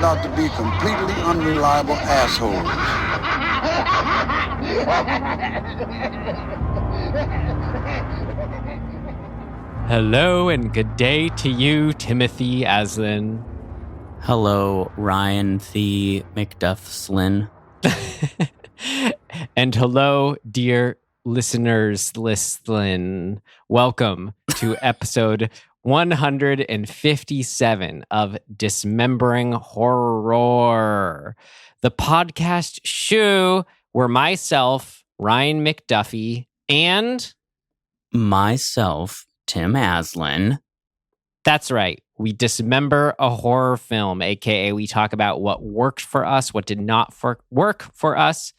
out to be completely unreliable assholes. Hello and good day to you, Timothy Aslin. Hello, Ryan the McDuffslin. And hello, dear listeners, listen. Welcome to episode 157 of Dismembering Horror, the podcast show where myself, Ryan McDuffie, and myself, Tim Aslin. That's right. We dismember a horror film, aka we talk about what worked for us, what did not work for us,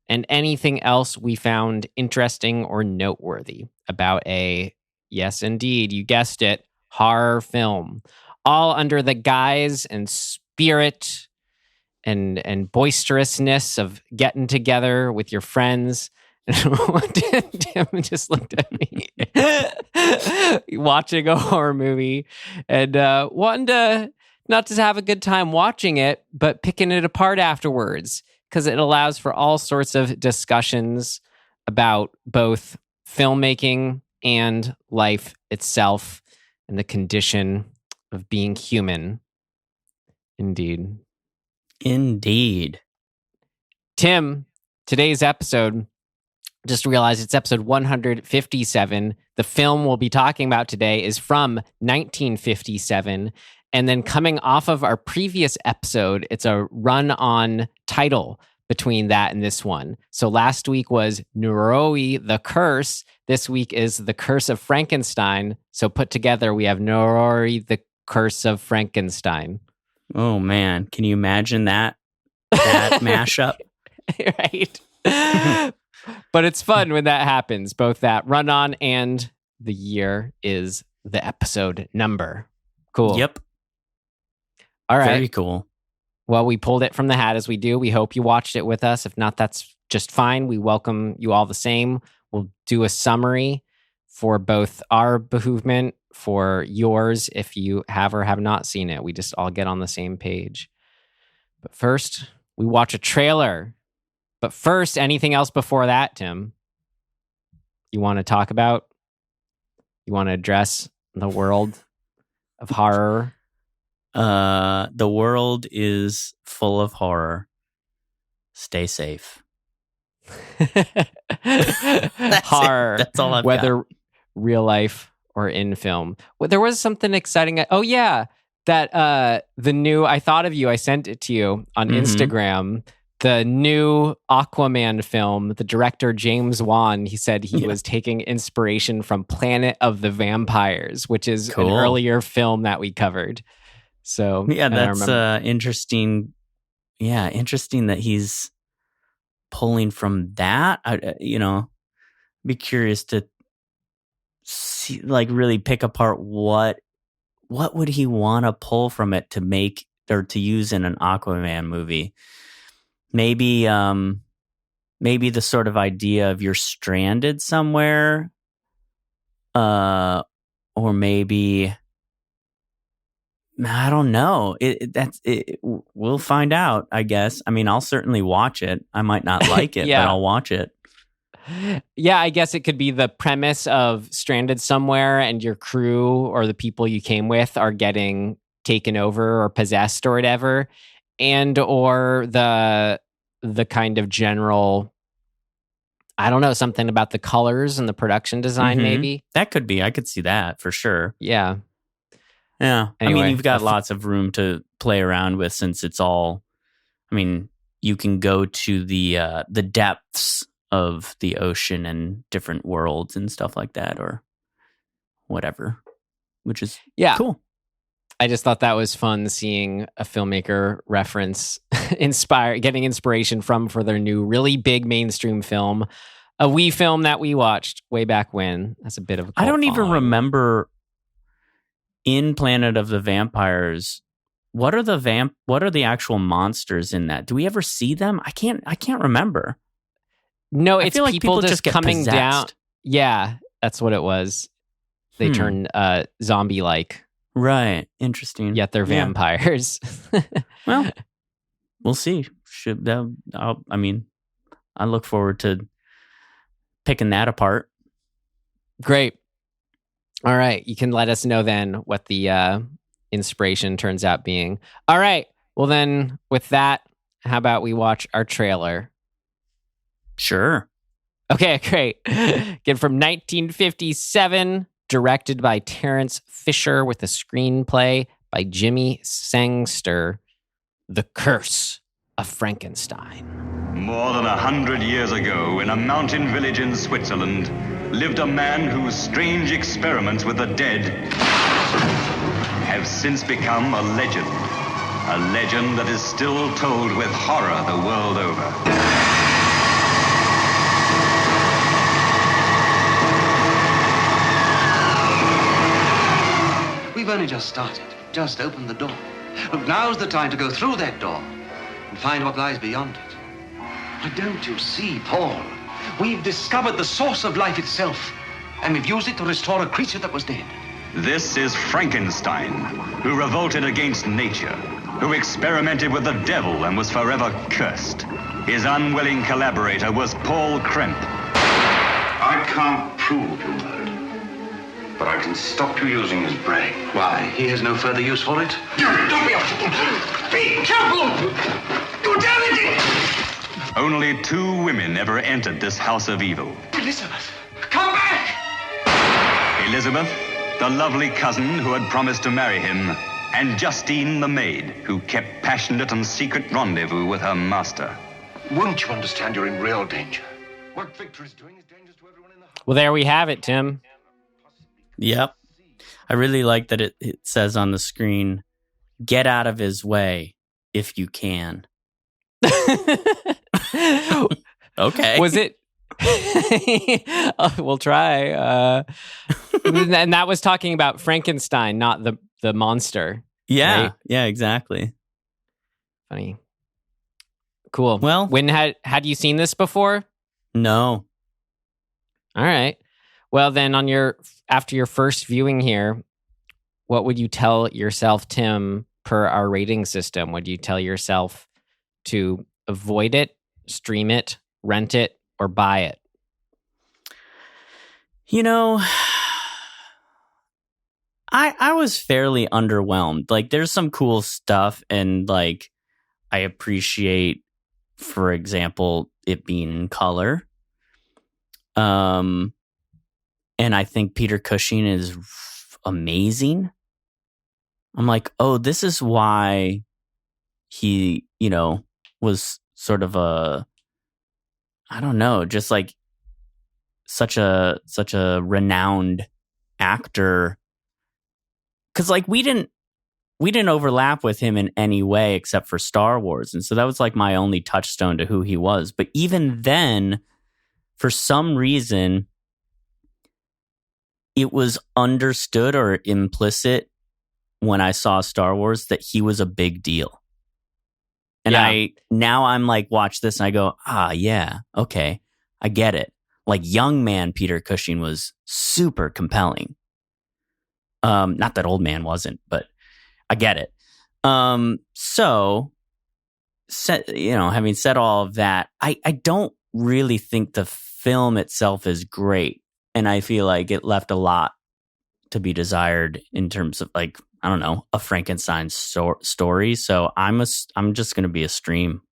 and anything else we found interesting or noteworthy about a, yes, indeed, you guessed it, horror film. All under the guise and spirit and boisterousness of getting together with your friends. Tim just looked at me watching a horror movie and wanting to not just have a good time watching it, but picking it apart afterwards, because it allows for all sorts of discussions about both filmmaking and life itself and the condition of being human. Indeed. Tim, today's episode, just realized it's episode 157. The film we'll be talking about today is from 1957. And then coming off of our previous episode, it's a run-on title between that and this one. So last week was Noroi the Curse. This week is The Curse of Frankenstein. So put together, we have Noroi the Curse of Frankenstein. Oh, man. Can you imagine that mashup? Right. But it's fun when that happens. Both that run-on and the year is the episode number. Cool. Yep. All right. Very cool. Well, we pulled it from the hat as we do. We hope you watched it with us. If not, that's just fine. We welcome you all the same. We'll do a summary for both our behoovement, for yours if you have or have not seen it. We just all get on the same page. But first, we watch a trailer. But first, anything else before that, Tim? You want to talk about? You want to address the world of horror? The world is full of horror. Stay safe. Horror. That's all I've whether got. Real life or in film. Well, there was something exciting. Oh, yeah. That the new, I thought of you. I sent it to you on Instagram. The new Aquaman film, the director James Wan, he said he was taking inspiration from Planet of the Vampires, which is an earlier film that we covered. So yeah, that's interesting. Yeah, interesting that he's pulling from that. Be curious to see, like, really pick apart what would he want to pull from it to make or to use in an Aquaman movie. Maybe the sort of idea of you're stranded somewhere, or maybe I don't know. We'll find out, I guess. I mean, I'll certainly watch it. I might not like it, but I'll watch it. Yeah, I guess it could be the premise of stranded somewhere and your crew or the people you came with are getting taken over or possessed or whatever. And or the kind of general, I don't know, something about the colors and the production design, maybe. That could be. I could see that for sure. Yeah. Yeah. Anyway, I mean, you've got lots of room to play around with since it's all, I mean, you can go to the depths of the ocean and different worlds and stuff like that or whatever, which is cool. I just thought that was fun seeing a filmmaker reference, getting inspiration for their new really big mainstream film, a wee film that we watched way back when. That's a bit of a cult I don't even following. remember in Planet of the Vampires, what are the actual monsters in that? Do we ever see them? I can't remember. No, it's like people just get coming possessed. down. Yeah, that's what it was. They turn zombie-like. Right. Interesting. yet they're Yeah. vampires. Well, we'll see. I look forward to picking that apart. Great. All right. You can let us know then what the inspiration turns out being. All right. Well, then with that, how about we watch our trailer? Sure. Okay, great. Again, from 1957, directed by Terence Fisher with a screenplay by Jimmy Sangster, The Curse of Frankenstein. More than 100 years ago, in a mountain village in Switzerland, lived a man whose strange experiments with the dead have since become a legend. A legend that is still told with horror the world over. We've only just started, just opened the door. Look, now's the time to go through that door and find what lies beyond it. Why, don't you see, Paul? We've discovered the source of life itself, and we've used it to restore a creature that was dead. This is Frankenstein, who revolted against nature, who experimented with the devil and was forever cursed. His unwilling collaborator was Paul Kremp. I can't prove you murdered, but I can stop you using his brain. Why, he has no further use for it? Don't be a fool! Be careful! You damn it! Only 2 women ever entered this house of evil. Elizabeth, come back! Elizabeth, the lovely cousin who had promised to marry him, and Justine the maid, who kept passionate and secret rendezvous with her master. Won't you understand you're in real danger? What Victor is doing is dangerous to everyone in the house. Well, there we have it, Tim. Yep. I really like that it says on the screen, get out of his way if you can. Okay. Was it? We'll try. And that was talking about Frankenstein, not the monster. Yeah. Right? Yeah, exactly. Funny. Cool. Well, had you seen this before? No. All right. Well, then after your first viewing here, what would you tell yourself, Tim, per our rating system? Would you tell yourself to avoid it, stream it, rent it, or buy it? You know, I was fairly underwhelmed. Like, there's some cool stuff, and like, I appreciate, for example, it being in color. And I think Peter Cushing is amazing. I'm like, oh, this is why he, was sort of I don't know, just like such a renowned actor. 'Cause like we didn't overlap with him in any way except for Star Wars. And so that was like my only touchstone to who he was. But even then, for some reason, it was understood or implicit when I saw Star Wars that he was a big deal. And Yeah. I'm like, watch this and I go, yeah, okay, I get it. Like young man Peter Cushing was super compelling. Not that old man wasn't, but I get it. So, having said all of that, I don't really think the film itself is great. And I feel like it left a lot to be desired in terms of like, I don't know, a Frankenstein story. So I'm just going to be a stream.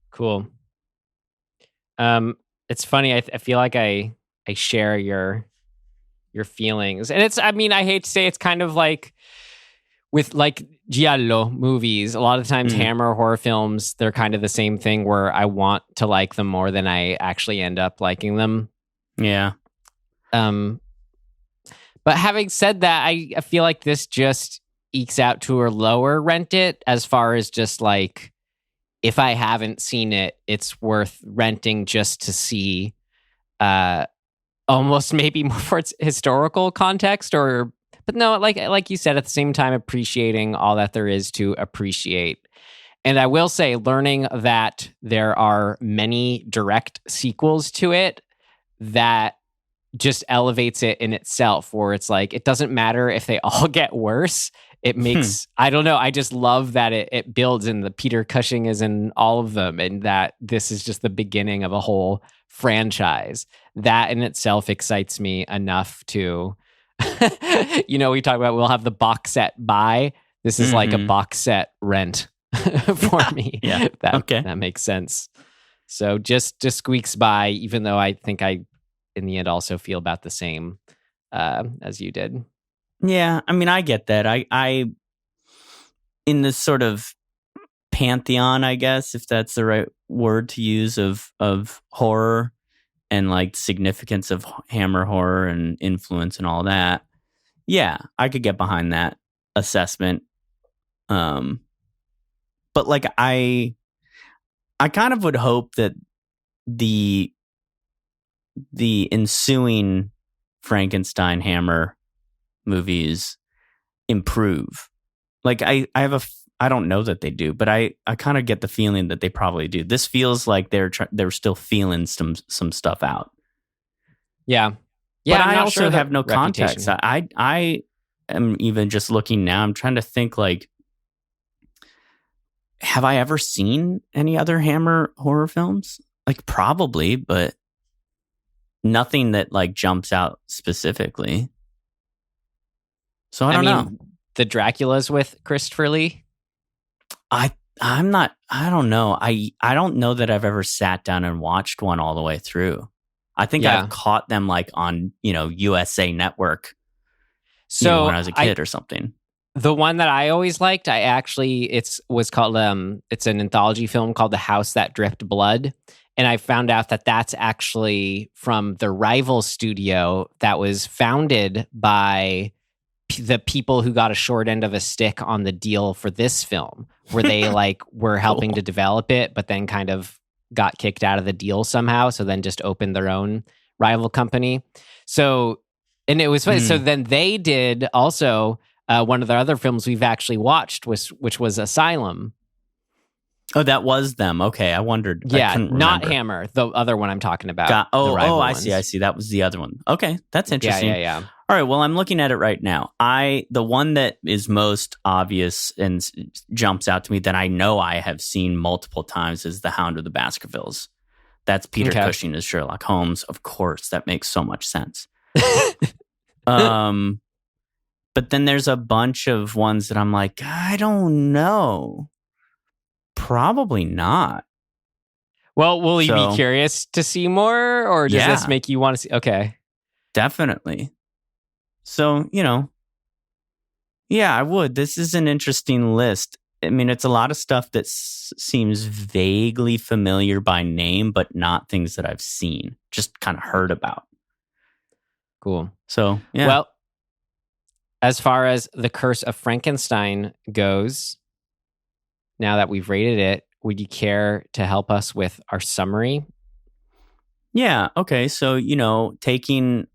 Cool. It's funny. I feel like I share your feelings, and I hate to say it's kind of like with like giallo movies. A lot of times, Hammer horror films, they're kind of the same thing where I want to like them more than I actually end up liking them. Yeah. But having said that, I feel like this just ekes out to a lower rent it, as far as just like, if I haven't seen it, it's worth renting just to see almost maybe more for its historical context, but no, like you said, at the same time, appreciating all that there is to appreciate. And I will say, learning that there are many direct sequels to it that just elevates it in itself, where it's like, it doesn't matter if they all get worse. It makes, I don't know, I just love that it builds, and the Peter Cushing is in all of them, and that this is just the beginning of a whole franchise. That in itself excites me enough to, we talk about we'll have the box set buy. This is like a box set rent for me. Yeah. That makes sense. So just squeaks by, even though I think I, in the end, also feel about the same as you did. Yeah, I mean, I get that. I in this sort of pantheon, I guess, if that's the right word to use, of horror and like significance of Hammer horror and influence and all that. Yeah, I could get behind that assessment. But like I kind of would hope that the ensuing Frankenstein Hammer movies improve. Like I don't know that they do, but I kind of get the feeling that they probably do. This feels like they're still feeling some stuff out. Yeah. But I also have no context. I am even just looking now. I'm trying to think, like, have I ever seen any other Hammer horror films? Like, probably, but nothing that like jumps out specifically. So I don't know. The Draculas with Christopher Lee? I don't know. I don't know that I've ever sat down and watched one all the way through. I think I've caught them like on, USA Network. So when I was a kid or something. The one that I always liked, was called it's an anthology film called The House That Dripped Blood. And I found out that that's actually from the rival studio that was founded by the people who got a short end of a stick on the deal for this film, where they were helping to develop it, but then kind of got kicked out of the deal somehow. So then just opened their own rival company. So, and it was funny. So then they did also one of the other films we've actually watched, which was Asylum. Oh, that was them. Okay, I wondered. Yeah, not Hammer. The other one I'm talking about. I see. That was the other one. Okay, that's interesting. Yeah. All right, well, I'm looking at it right now. The one that is most obvious and jumps out to me that I know I have seen multiple times is The Hound of the Baskervilles. That's Peter Cushing as Sherlock Holmes. Of course, that makes so much sense. But then there's a bunch of ones that I'm like, I don't know. Probably not. Well, will you be curious to see more, or does this make you want to see? Okay. Definitely. So, I would. This is an interesting list. I mean, it's a lot of stuff that seems vaguely familiar by name, but not things that I've seen, just kind of heard about. Cool. So, yeah. Well, as far as The Curse of Frankenstein goes, now that we've rated it, would you care to help us with our summary? Yeah. Okay. So, taking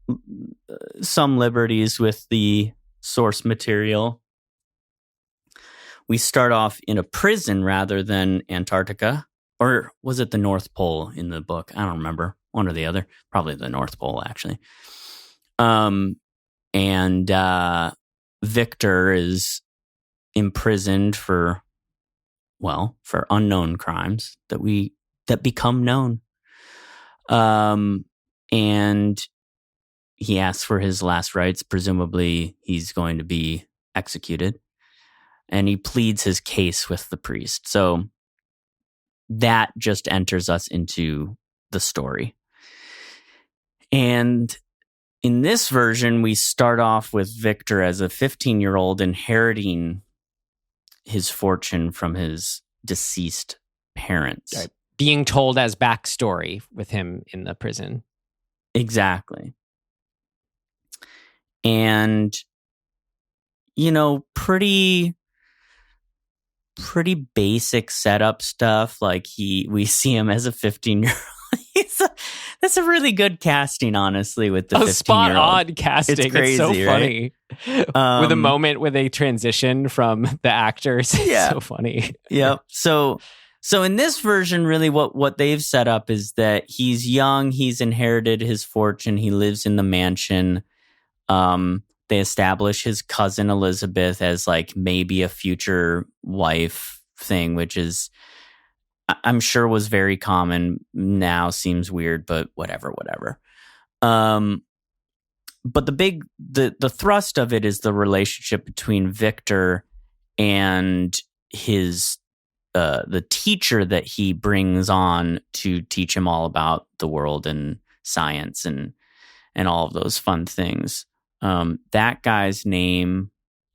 some liberties with the source material, we start off in a prison rather than Antarctica. Or was it the North Pole in the book? I don't remember. One or the other. Probably the North Pole, actually. And Victor is imprisoned for unknown crimes that become known. And he asks for his last rites. Presumably, he's going to be executed. And he pleads his case with the priest. So that just enters us into the story. And in this version, we start off with Victor as a 15-year-old inheriting his fortune from his deceased parents. Right. Being told as backstory with him in the prison. Exactly. And, pretty basic setup stuff. Like we see him as a 15-year-old. That's a really good casting, honestly, with the 15-year-old. Spot on casting. It's crazy, so funny. Right? With a moment where they transition from the actors. It's yeah. so funny. Yep. So So in this version, really what they've set up is that he's young, he's inherited his fortune, he lives in the mansion. They establish his cousin Elizabeth as like maybe a future wife thing, which is, I'm sure was very common. Now seems weird, but whatever. But the thrust of it is the relationship between Victor and his the teacher that he brings on to teach him all about the world and science and all of those fun things. That guy's name,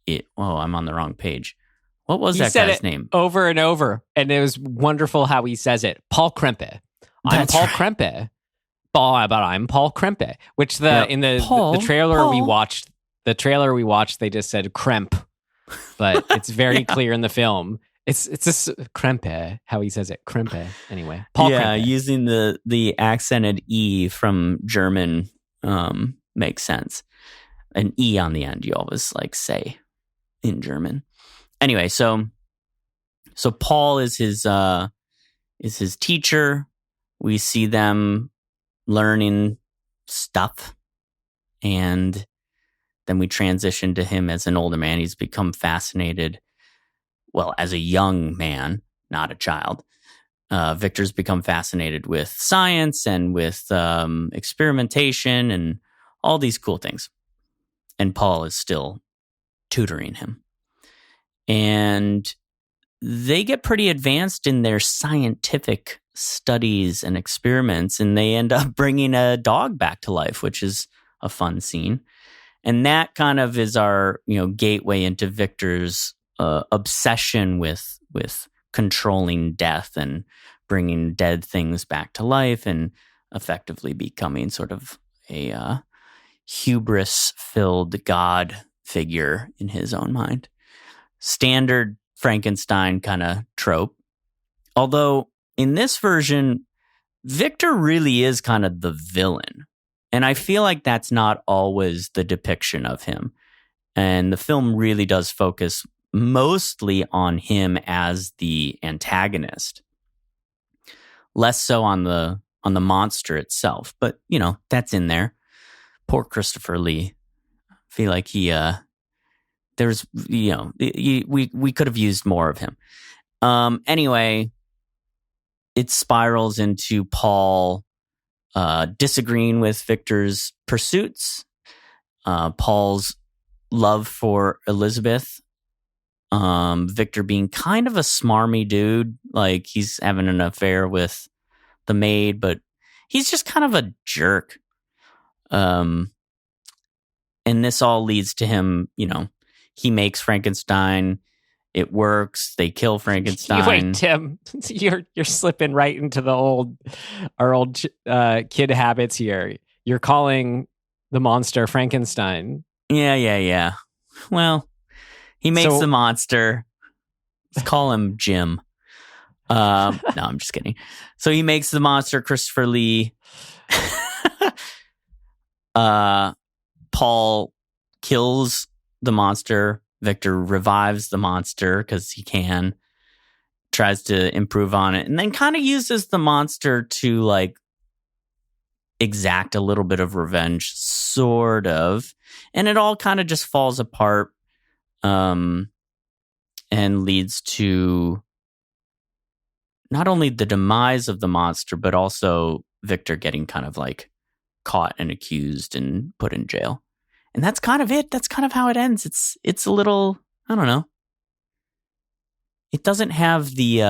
I'm on the wrong page. What was that guy's name? Over and over, and it was wonderful how he says it. Paul Krempe. I'm Paul Krempe. I'm Paul Krempe. Which in the trailer we watched, they just said Kremp, but it's very clear in the film. It's just Krempe, how he says it. Krempe. Anyway, Paul Krempe. Using the accented E from German makes sense. An E on the end, you always like say in German. Anyway, so Paul is his teacher. We see them learning stuff, and then we transition to him as an older man. He's become fascinated. Well, as a young man, not a child, Victor's become fascinated with science and with experimentation and all these cool things. And Paul is still tutoring him. And they get pretty advanced in their scientific studies and experiments, and they end up bringing a dog back to life, which is a fun scene. And that kind of is our, gateway into Victor's obsession with controlling death and bringing dead things back to life and effectively becoming sort of a hubris-filled god figure in his own mind. Standard Frankenstein kind of trope. Although in this version, Victor really is kind of the villain. And I feel like that's not always the depiction of him. And the film really does focus mostly on him as the antagonist. Less so on the monster itself. But, that's in there. Poor Christopher Lee. I feel like he there's we could have used more of him. Anyway, it spirals into Paul disagreeing with Victor's pursuits, Paul's love for Elizabeth, Victor being kind of a smarmy dude, like he's having an affair with the maid, but he's just kind of a jerk. And this all leads to him, he makes Frankenstein. It works. They kill Frankenstein. Wait, Tim, you're slipping right into our old kid habits here. You're calling the monster Frankenstein. Yeah. Well, he makes the monster. Let's call him Jim. No, I'm just kidding. So he makes the monster Christopher Lee. Paul kills the monster. Victor revives the monster because he can, tries to improve on it, and then kind of uses the monster to like exact a little bit of revenge, sort of. And it all kind of just falls apart and leads to not only the demise of the monster, but also Victor getting kind of like caught and accused and put in jail. And that's kind of it. That's kind of how it ends. It's a little, I don't know. It doesn't have the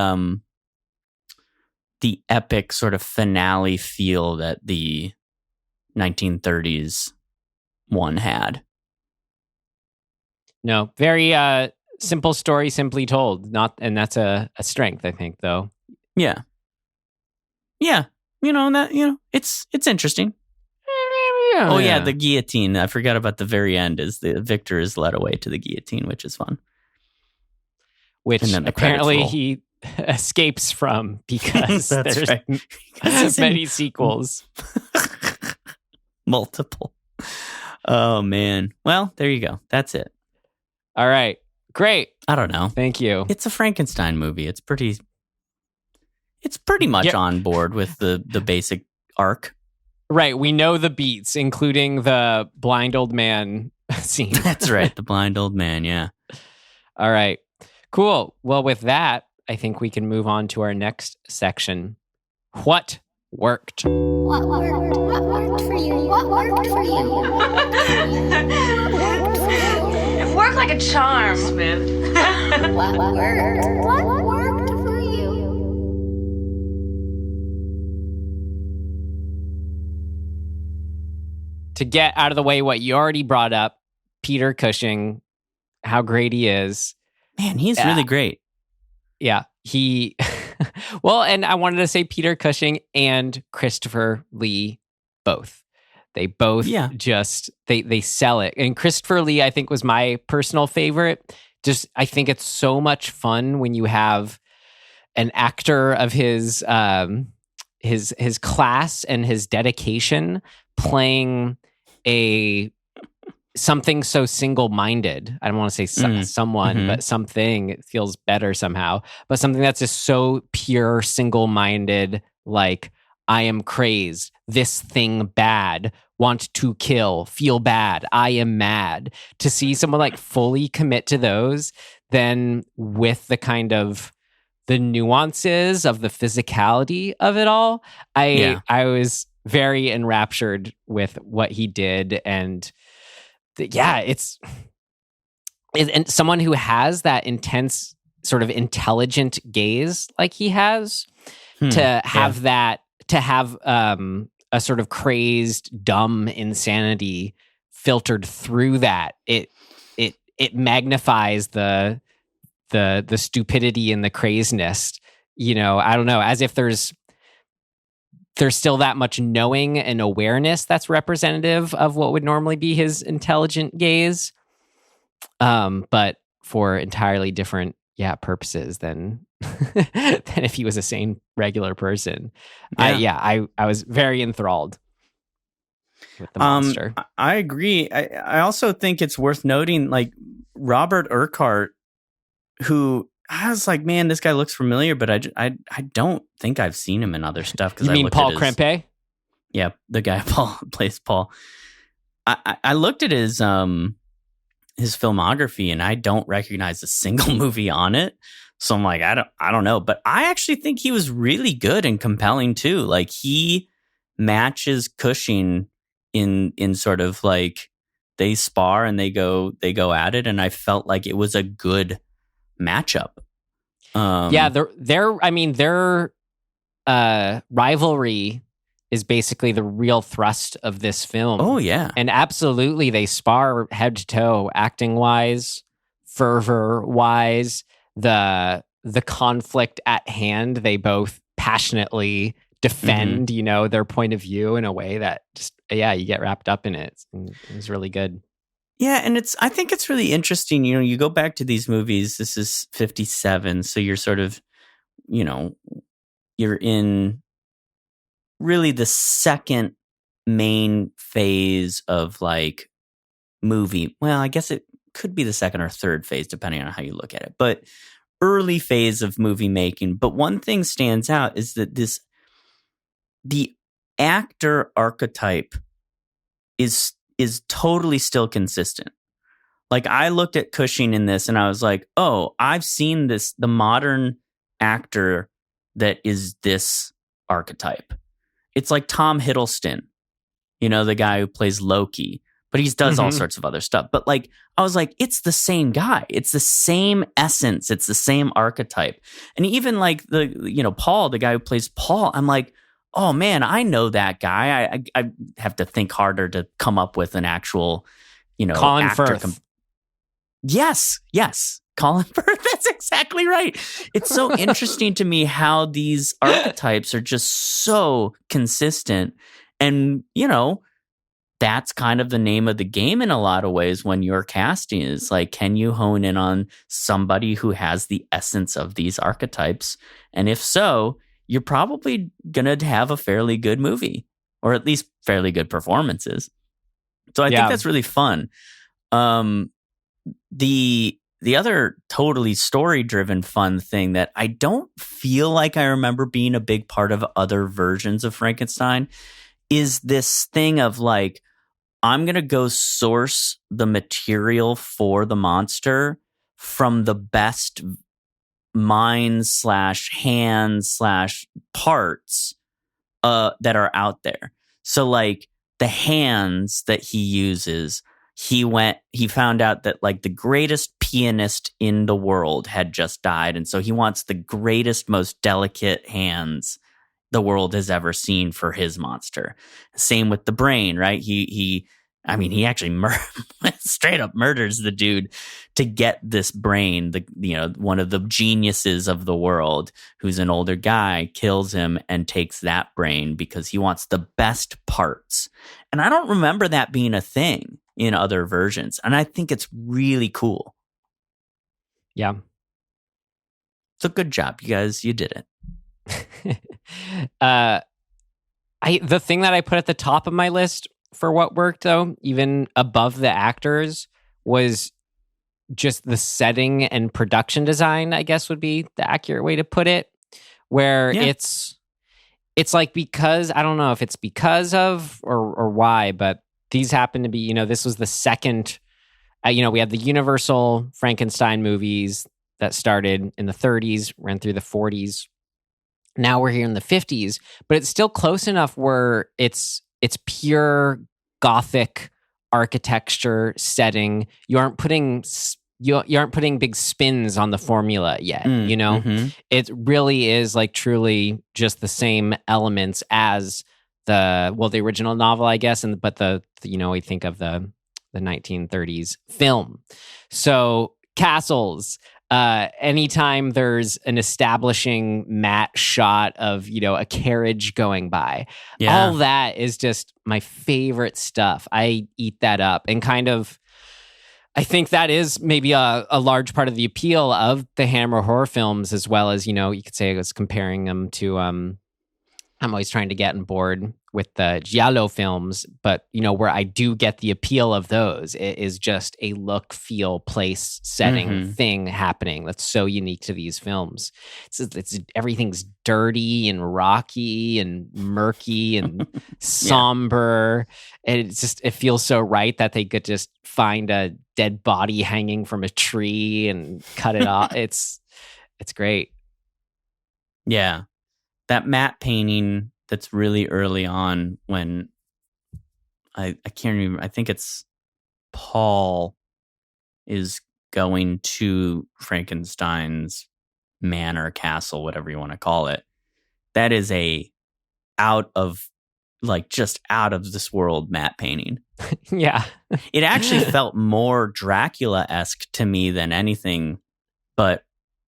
epic sort of finale feel that the 1930s one had. No, very simple story, simply told. And that's a strength, I think, though. Yeah. It's interesting. Yeah, the guillotine. I forgot about the very end. Is the Victor is led away to the guillotine, which is fun. Which apparently he escapes from because there's right. Many sequels. Multiple. Oh, man. Well, there you go. That's it. All right. Great. I don't know. Thank you. It's a Frankenstein movie. It's pretty It's pretty much on board with the basic arc. Right. We know the beats, including the blind old man scene. That's right. The blind old man. Yeah. All right. Cool. Well, with that, I think we can move on to our next section. What worked? What worked? What worked for you? What worked for you? What worked for you? It worked like a charm, Smith. What worked? What worked for you? To get out of the way what you already brought up, Peter Cushing, how great he is. Man, he's really great. Yeah, he... Well, and I wanted to say Peter Cushing and Christopher Lee both. They both just, they sell it. And Christopher Lee, I think, was my personal favorite. Just, I think it's so much fun when you have an actor of his class and his dedication playing something so single-minded. I don't want to say someone, but something. It feels better somehow. But something that's just so pure, single-minded, like, I am crazed, this thing bad, want to kill, feel bad, I am mad. To see someone like fully commit to those, then with the kind of the nuances of the physicality of it all, I was very enraptured with what he did. And it's and someone who has that intense sort of intelligent gaze like he has, to have that, to have a sort of crazed, dumb insanity filtered through that, it magnifies the stupidity and the craziness. You know, I don't know, as if there's still that much knowing and awareness that's representative of what would normally be his intelligent gaze, but for entirely different purposes than if he was a sane regular person. I was very enthralled with the monster. I agree. I also think it's worth noting, like, Robert Urquhart, who I was like, man, this guy looks familiar, but I don't think I've seen him in other stuff. You mean Paul Krempe? Yeah, the guy plays Paul. I looked at his filmography and I don't recognize a single movie on it. So I'm like, I don't know, but I actually think he was really good and compelling too. Like, he matches Cushing in sort of like, they spar and they go at it, and I felt like it was a good matchup. Their rivalry is basically the real thrust of this film. Oh yeah, and absolutely they spar head to toe, acting wise, fervor wise, the conflict at hand. They both passionately defend, their point of view in a way that just you get wrapped up in it. It was really good. Yeah, and I think it's really interesting. You go back to these movies. This is 57, so you're sort of, you're in really the second main phase of like movie. Well, I guess it could be the second or third phase, depending on how you look at it. But early phase of movie making. But one thing stands out is that the actor archetype is totally still consistent. Like, I looked at Cushing in this and I was like, oh, I've seen the modern actor that is this archetype. It's like Tom Hiddleston, the guy who plays Loki, but he does all sorts of other stuff. But like, I was like, it's the same guy. It's the same essence. It's the same archetype. And even like Paul, the guy who plays Paul, I'm like, oh man, I know that guy. I have to think harder to come up with an actual, Colin actor. Firth. Yes. Colin Firth. That's exactly right. It's so interesting to me how these archetypes are just so consistent. And, that's kind of the name of the game in a lot of ways when you're casting, is like, can you hone in on somebody who has the essence of these archetypes? And if so, you're probably going to have a fairly good movie, or at least fairly good performances. So I think that's really fun. The the other totally story-driven fun thing that I don't feel like I remember being a big part of other versions of Frankenstein is this thing of like, I'm going to go source the material for the monster from the best minds / hands / parts that are out there. So like the hands that he uses, he found out that like the greatest pianist in the world had just died. And so he wants the greatest, most delicate hands the world has ever seen for his monster. Same with the brain, right? He actually straight up murders the dude to get this brain. One of the geniuses of the world, who's an older guy, kills him and takes that brain because he wants the best parts. And I don't remember that being a thing in other versions, and I think it's really cool. Yeah. So good job, you guys. You did it. The thing that I put at the top of my list for what worked, though, even above the actors, was just the setting and production design, I guess would be the accurate way to put it, where it's like, because I don't know if it's because of or why, but these happen to be, this was the second, we had the Universal Frankenstein movies that started in the 30s, ran through the 40s. Now we're here in the 50s, but it's still close enough where it's pure Gothic architecture setting. You aren't putting big spins on the formula yet. Mm-hmm. It really is like truly just the same elements as the original novel, I guess, but we think of the 1930s film. So castles. Anytime there's an establishing matte shot of, a carriage going by, all that is just my favorite stuff. I eat that up, and kind of, I think that is maybe a large part of the appeal of the Hammer horror films, as well as, you could say I was comparing them to, I'm always trying to get on board with the Giallo films, but, where I do get the appeal of those, it is just a look, feel, place, setting thing happening that's so unique to these films. It's everything's dirty and rocky and murky and somber. And it feels so right that they could just find a dead body hanging from a tree and cut it off. It's great. Yeah. That matte painting that's really early on, when I can't remember, I think it's Paul is going to Frankenstein's manor, castle, whatever you want to call it. That is a out of this world matte painting. Yeah. It actually felt more Dracula-esque to me than anything, but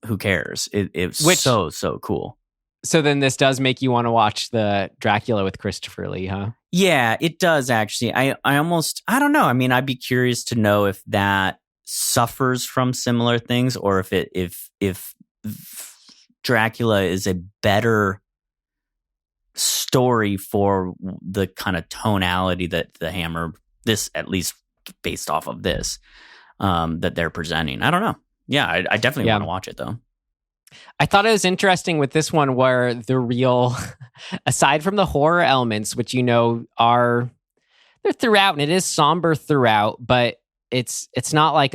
who cares? It's so cool. So then this does make you want to watch the Dracula with Christopher Lee, huh? Yeah, it does actually. I don't know. I mean, I'd be curious to know if that suffers from similar things, or if Dracula is a better story for the kind of tonality that the Hammer, this at least based off of this, that they're presenting. I don't know. Yeah, I definitely want to watch it though. I thought it was interesting with this one where the real, aside from the horror elements, which they're throughout, and it is somber throughout, but it's not like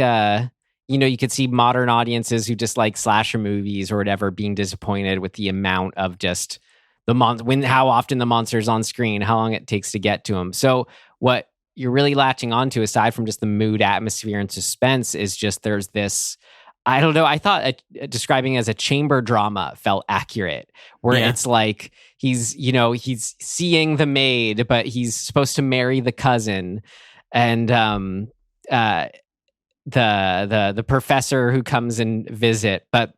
you could see modern audiences who just like slasher movies or whatever being disappointed with the amount of just how often the monster's on screen, how long it takes to get to him. So what you're really latching onto, aside from just the mood, atmosphere, and suspense, is just there's this, I don't know, I thought describing it as a chamber drama felt accurate, where it's like he's seeing the maid, but he's supposed to marry the cousin, and the professor who comes and visit. But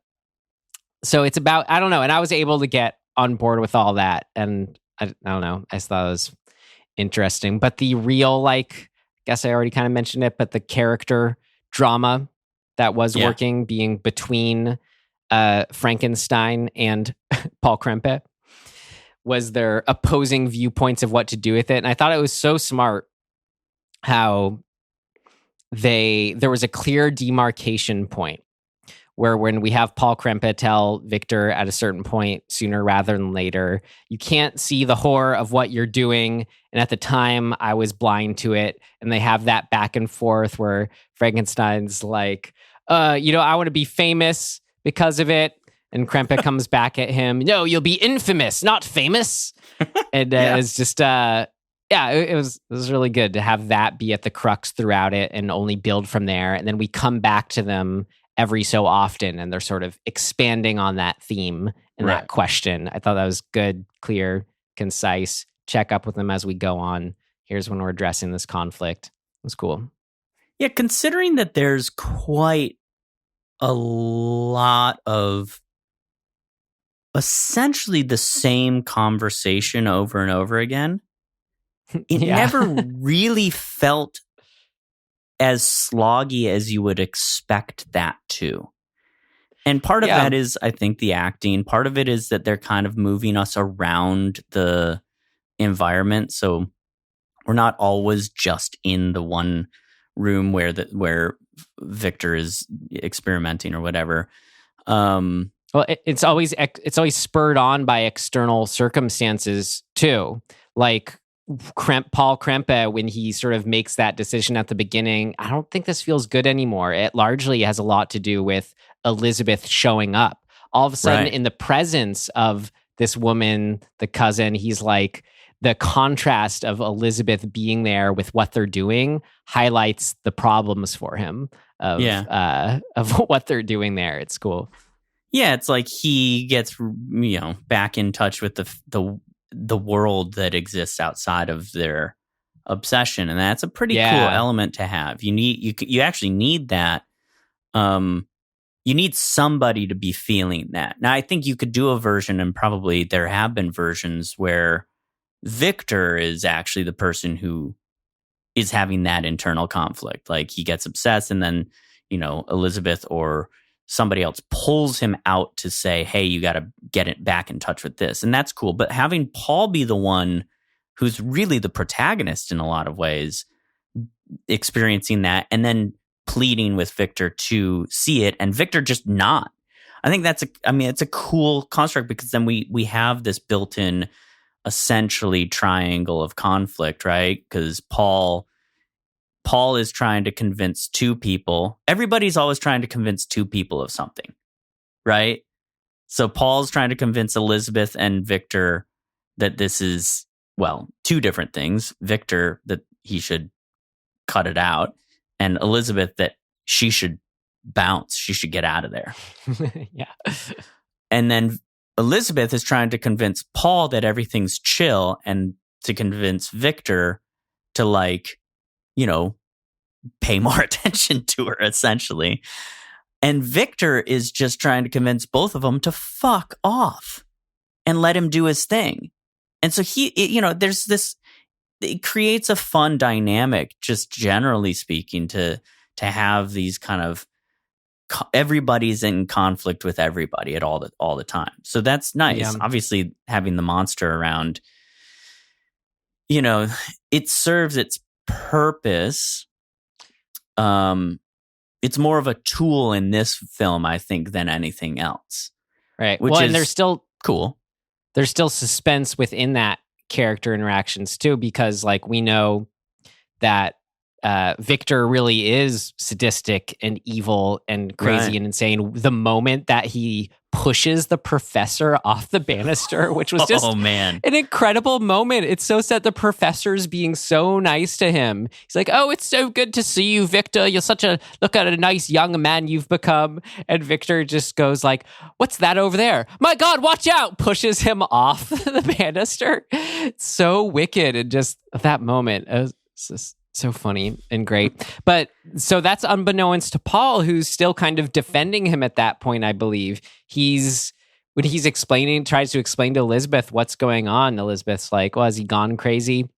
so it's about, I don't know, and I was able to get on board with all that, and I don't know, I just thought it was interesting. But the real, I guess I already kind of mentioned it, but the character drama that was working, being between Frankenstein and Paul Krempe, was their opposing viewpoints of what to do with it. And I thought it was so smart how there was a clear demarcation point where when we have Paul Krempe tell Victor at a certain point, sooner rather than later, you can't see the horror of what you're doing. And at the time, I was blind to it. And they have that back and forth where Frankenstein's like, I want to be famous because of it. And Krempe comes back at him. No, you'll be infamous, not famous. And it's just, it was really good to have that be at the crux throughout it and only build from there. And then we come back to them every so often, and they're sort of expanding on that theme and that question. I thought that was good, clear, concise. Check up with them as we go on. Here's when we're addressing this conflict. It was cool. Yeah, considering that there's quite a lot of essentially the same conversation over and over again, it never really felt as sloggy as you would expect that to. And part of that is, I think, the acting. Part of it is that they're kind of moving us around the environment. So we're not always just in the one room where Victor is experimenting or whatever. Well, it's always spurred on by external circumstances too. Like Paul Krempe, when he sort of makes that decision at the beginning, I don't think this feels good anymore. It largely has a lot to do with Elizabeth showing up. All of a sudden, in the presence of this woman, the cousin, he's like, the contrast of Elizabeth being there with what they're doing highlights the problems for him of what they're doing there. It's cool. Yeah, it's like he gets back in touch with the world that exists outside of their obsession, and that's a pretty cool element to have. You actually need that. You need somebody to be feeling that. Now, I think you could do a version, and probably there have been versions where Victor is actually the person who is having that internal conflict. Like he gets obsessed, and then Elizabeth or somebody else pulls him out to say, hey, you got to get it back in touch with this. And that's cool. But having Paul be the one who's really the protagonist in a lot of ways, experiencing that and then pleading with Victor to see it, and Victor just not. I think it's a cool construct, because then we have this built-in essentially triangle of conflict, right? Because Paul is trying to convince two people. Everybody's always trying to convince two people of something, right? So Paul's trying to convince Elizabeth and Victor that this is, two different things. Victor, that he should cut it out, and Elizabeth, that she should bounce. She should get out of there. Yeah. And then Elizabeth is trying to convince Paul that everything's chill, and to convince Victor to pay more attention to her, essentially. And Victor is just trying to convince both of them to fuck off and let him do his thing. And so there's this, it creates a fun dynamic, just generally speaking, to have these kind of, everybody's in conflict with everybody at all the time. So that's nice. Yeah. Obviously, having the monster around, it serves its purpose. It's more of a tool in this film, I think, than anything else. Right. Which is and there's still cool. There's still suspense within that character interactions too, because we know that Victor really is sadistic and evil and crazy and insane. The moment that he pushes the professor off the banister, which was just an incredible moment. It's so sad. The professor's being so nice to him. He's like, "Oh, it's so good to see you, Victor. You're look at a nice young man you've become." And Victor just goes like, "What's that over there? My God, watch out!" Pushes him off the banister. It's so wicked. And just that moment, it's just so funny and great. But so that's unbeknownst to Paul, who's still kind of defending him at that point, I believe. When he's tries to explain to Elizabeth what's going on, Elizabeth's like, well, has he gone crazy?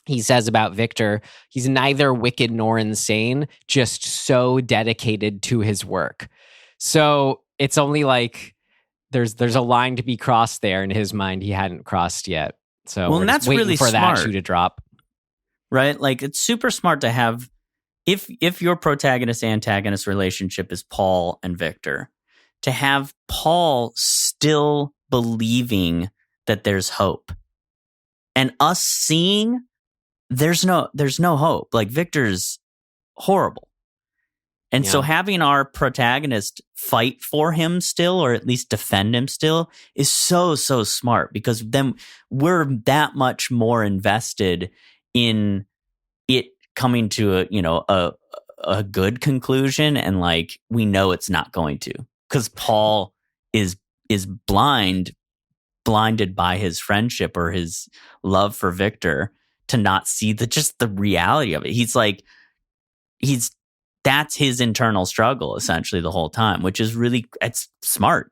He says about Victor, he's neither wicked nor insane, just so dedicated to his work. So it's only there's a line to be crossed there in his mind he hadn't crossed yet. So and that's waiting really for smart. that shoe to drop. Right? It's super smart to have if your protagonist-antagonist relationship is Paul and Victor, to have Paul still believing that there's hope, and us seeing there's no hope. Like, Victor's horrible. And so having our protagonist fight for him still, or at least defend him still, is so smart, because then we're that much more invested in it coming to a good conclusion, and like, we know it's not going to, because Paul is blinded by his friendship or his love for Victor to not see the reality of it. That's his internal struggle essentially the whole time, which is really, it's smart.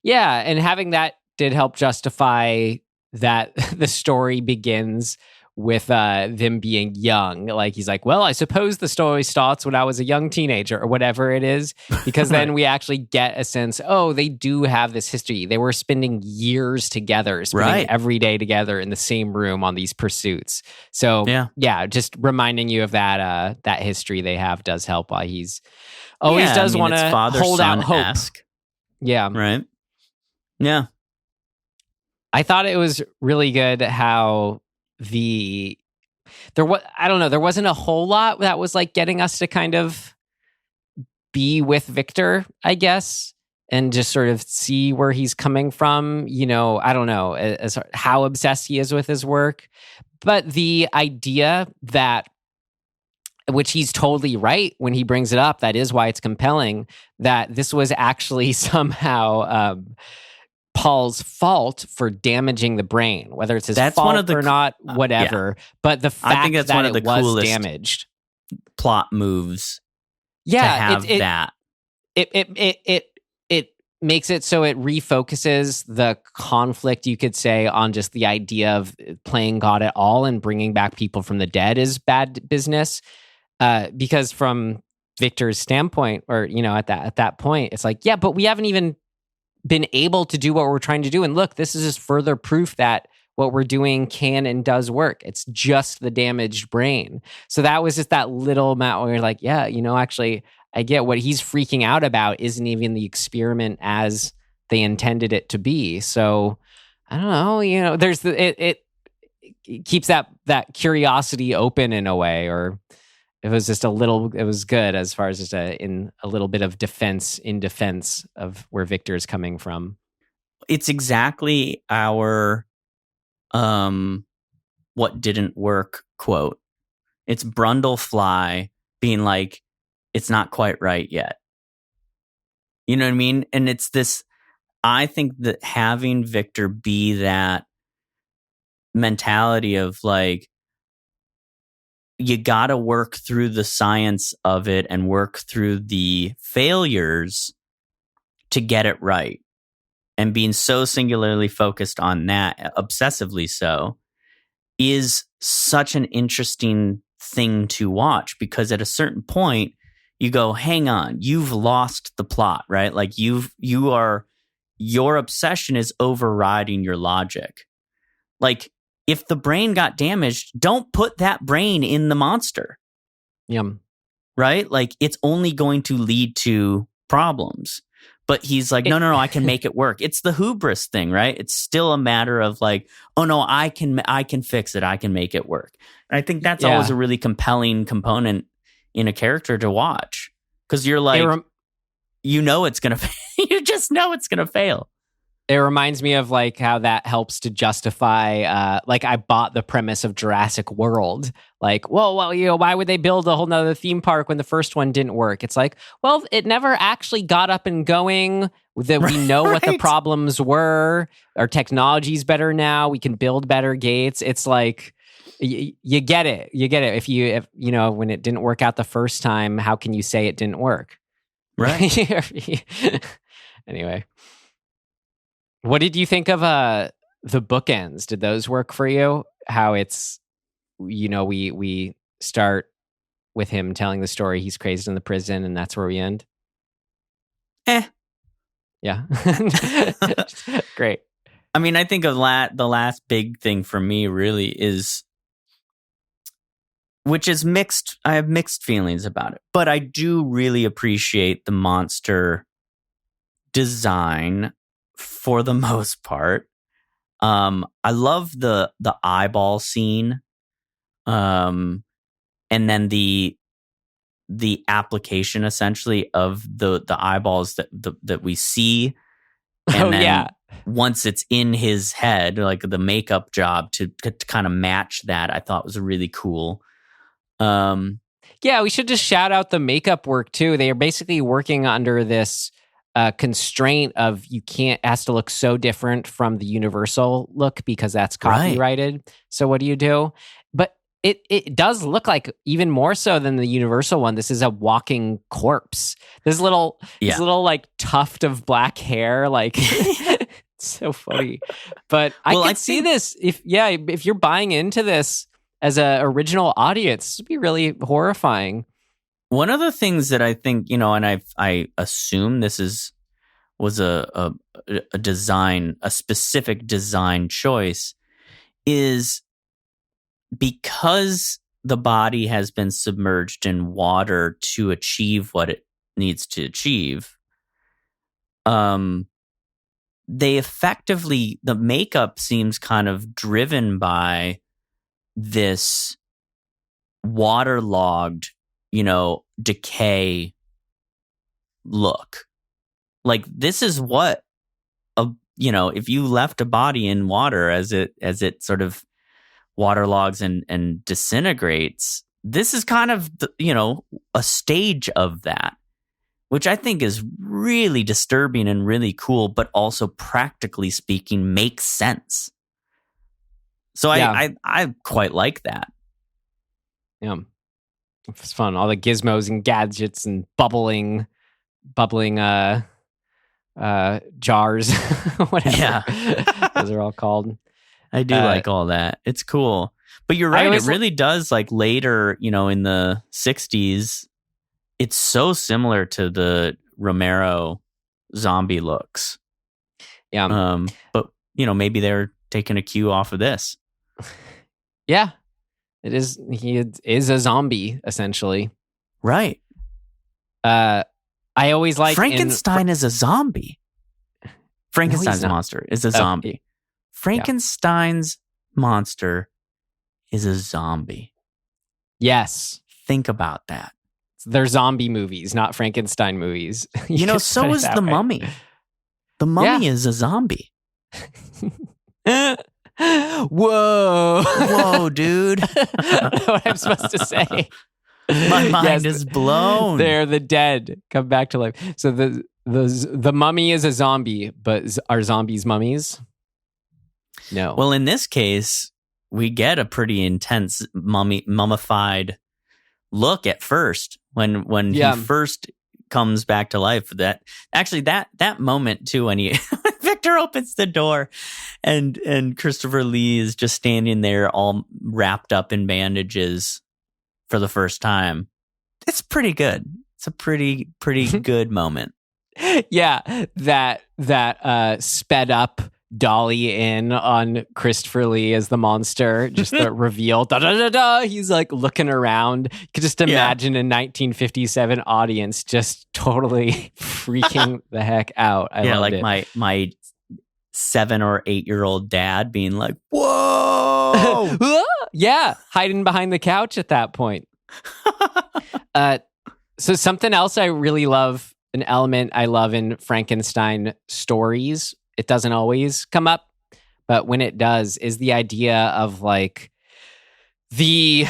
Yeah, and having that did help justify that the story begins with them being young. Like, he's like, well, I suppose the story starts when I was a young teenager, or whatever it is, because then we actually get a sense, oh, they do have this history. They were spending years together, spending every day together in the same room on these pursuits. So yeah, just reminding you of that history they have does help. Why he's always does want to hold out hope. Yeah. Right. Yeah. I thought it was really good how there wasn't a whole lot that was like getting us to kind of be with Victor, I guess, and just sort of see where he's coming from. I don't know as how obsessed he is with his work, but the idea that, which he's totally right when he brings it up, that is why it's compelling, that this was actually somehow Paul's fault for damaging the brain, whether it's his fault or not, whatever. But the fact I think that's that one of the it was coolest damaged plot moves. Yeah, to have that. It makes it so it refocuses the conflict, you could say, on just the idea of playing God at all and bringing back people from the dead is bad business. Because from Victor's standpoint, or at that point, it's like, yeah, but we haven't even been able to do what we're trying to do. And look, this is just further proof that what we're doing can and does work. It's just the damaged brain. So that was just that little amount where you're like, yeah, actually, I get what he's freaking out about isn't even the experiment as they intended it to be. So I don't know, there's it keeps that curiosity open in a way, or it was just it was good as far as just in a little bit of defense of where Victor is coming from. It's exactly our what didn't work quote. It's Brundlefly being like, it's not quite right yet. You know what I mean? And it's this, I think that having Victor be that mentality of like, you got to work through the science of it and work through the failures to get it right. And being so singularly focused on that, obsessively so, is such an interesting thing to watch, because at a certain point you go, hang on, you've lost the plot, right? Like your obsession is overriding your logic. Like, if the brain got damaged, don't put that brain in the monster. Yum. Right? Like, it's only going to lead to problems. But he's like, no, I can make it work. It's the hubris thing, right? It's still a matter of like, oh no, I can fix it. I can make it work. And I think that's always a really compelling component in a character to watch. Because you're like, it's going to, you just know it's going to fail. It reminds me of like how that helps to justify, like I bought the premise of Jurassic World. Like, well, why would they build a whole nother theme park when the first one didn't work? It's like, well, it never actually got up and going. That we know what the problems were. Our technology's better now. We can build better gates. It's like, you get it. You get it. If when it didn't work out the first time, how can you say it didn't work? Right. Anyway. What did you think of the bookends? Did those work for you? How it's, we start with him telling the story, he's crazed in the prison, and that's where we end? Yeah. Great. I mean, I think of the last big thing for me really is which is mixed. I have mixed feelings about it, but I do really appreciate the monster design for the most part. I love the eyeball scene, and then the application essentially of the eyeballs that we see, and then once it's in his head, like the makeup job to kind of match that, I thought was really cool. Yeah, we should just shout out the makeup work too. They are basically working under this constraint of it has to look so different from the Universal look because that's copyrighted. Right. So what do you do? But it does look like, even more so than the Universal one, this is a walking corpse. This little like tuft of black hair, like it's so funny. But I could see this if you're buying into this as an original audience, this would be really horrifying. One of the things that I think, and I assume this was a design, a specific design choice, is because the body has been submerged in water to achieve what it needs to achieve. They effectively, the makeup seems kind of driven by this waterlogged, decay look. Like, this is what if you left a body in water as it sort of waterlogs and disintegrates, this is kind of a stage of that, which I think is really disturbing and really cool, but also practically speaking makes sense. So I quite like that. Yeah. It's fun. All the gizmos and gadgets and bubbling jars, whatever. Yeah. Those are all called. I do like all that. It's cool. But you're right. It really does, like, later, in the 60s, it's so similar to the Romero zombie looks. Yeah. But, maybe they're taking a cue off of this. Yeah. It is. He is a zombie, essentially. Right. I always like Frankenstein is a zombie. Frankenstein's monster is a zombie. Frankenstein's monster is a zombie. Yes. Think about that. They're zombie movies, not Frankenstein movies. So is The Mummy. The Mummy is a zombie. Whoa, dude. I don't know what I'm supposed to say. My mind is blown. They're the dead come back to life. So the mummy is a zombie, but are zombies mummies? No. Well, in this case, we get a pretty intense mummified look at first when he first comes back to life. That moment too, when Victor opens the door and Christopher Lee is just standing there all wrapped up in bandages for the first time. It's pretty good. It's a pretty good moment. Yeah, that sped up dolly in on Christopher Lee as the monster, just the reveal. Da, da, da, da. He's like looking around. You could just imagine a 1957 audience just totally freaking the heck out. I loved it. my 7 or 8 year old dad being like, "Whoa!" Yeah, hiding behind the couch at that point. So something else I really love, an element I love in Frankenstein stories, it doesn't always come up, but when it does, is the idea of like the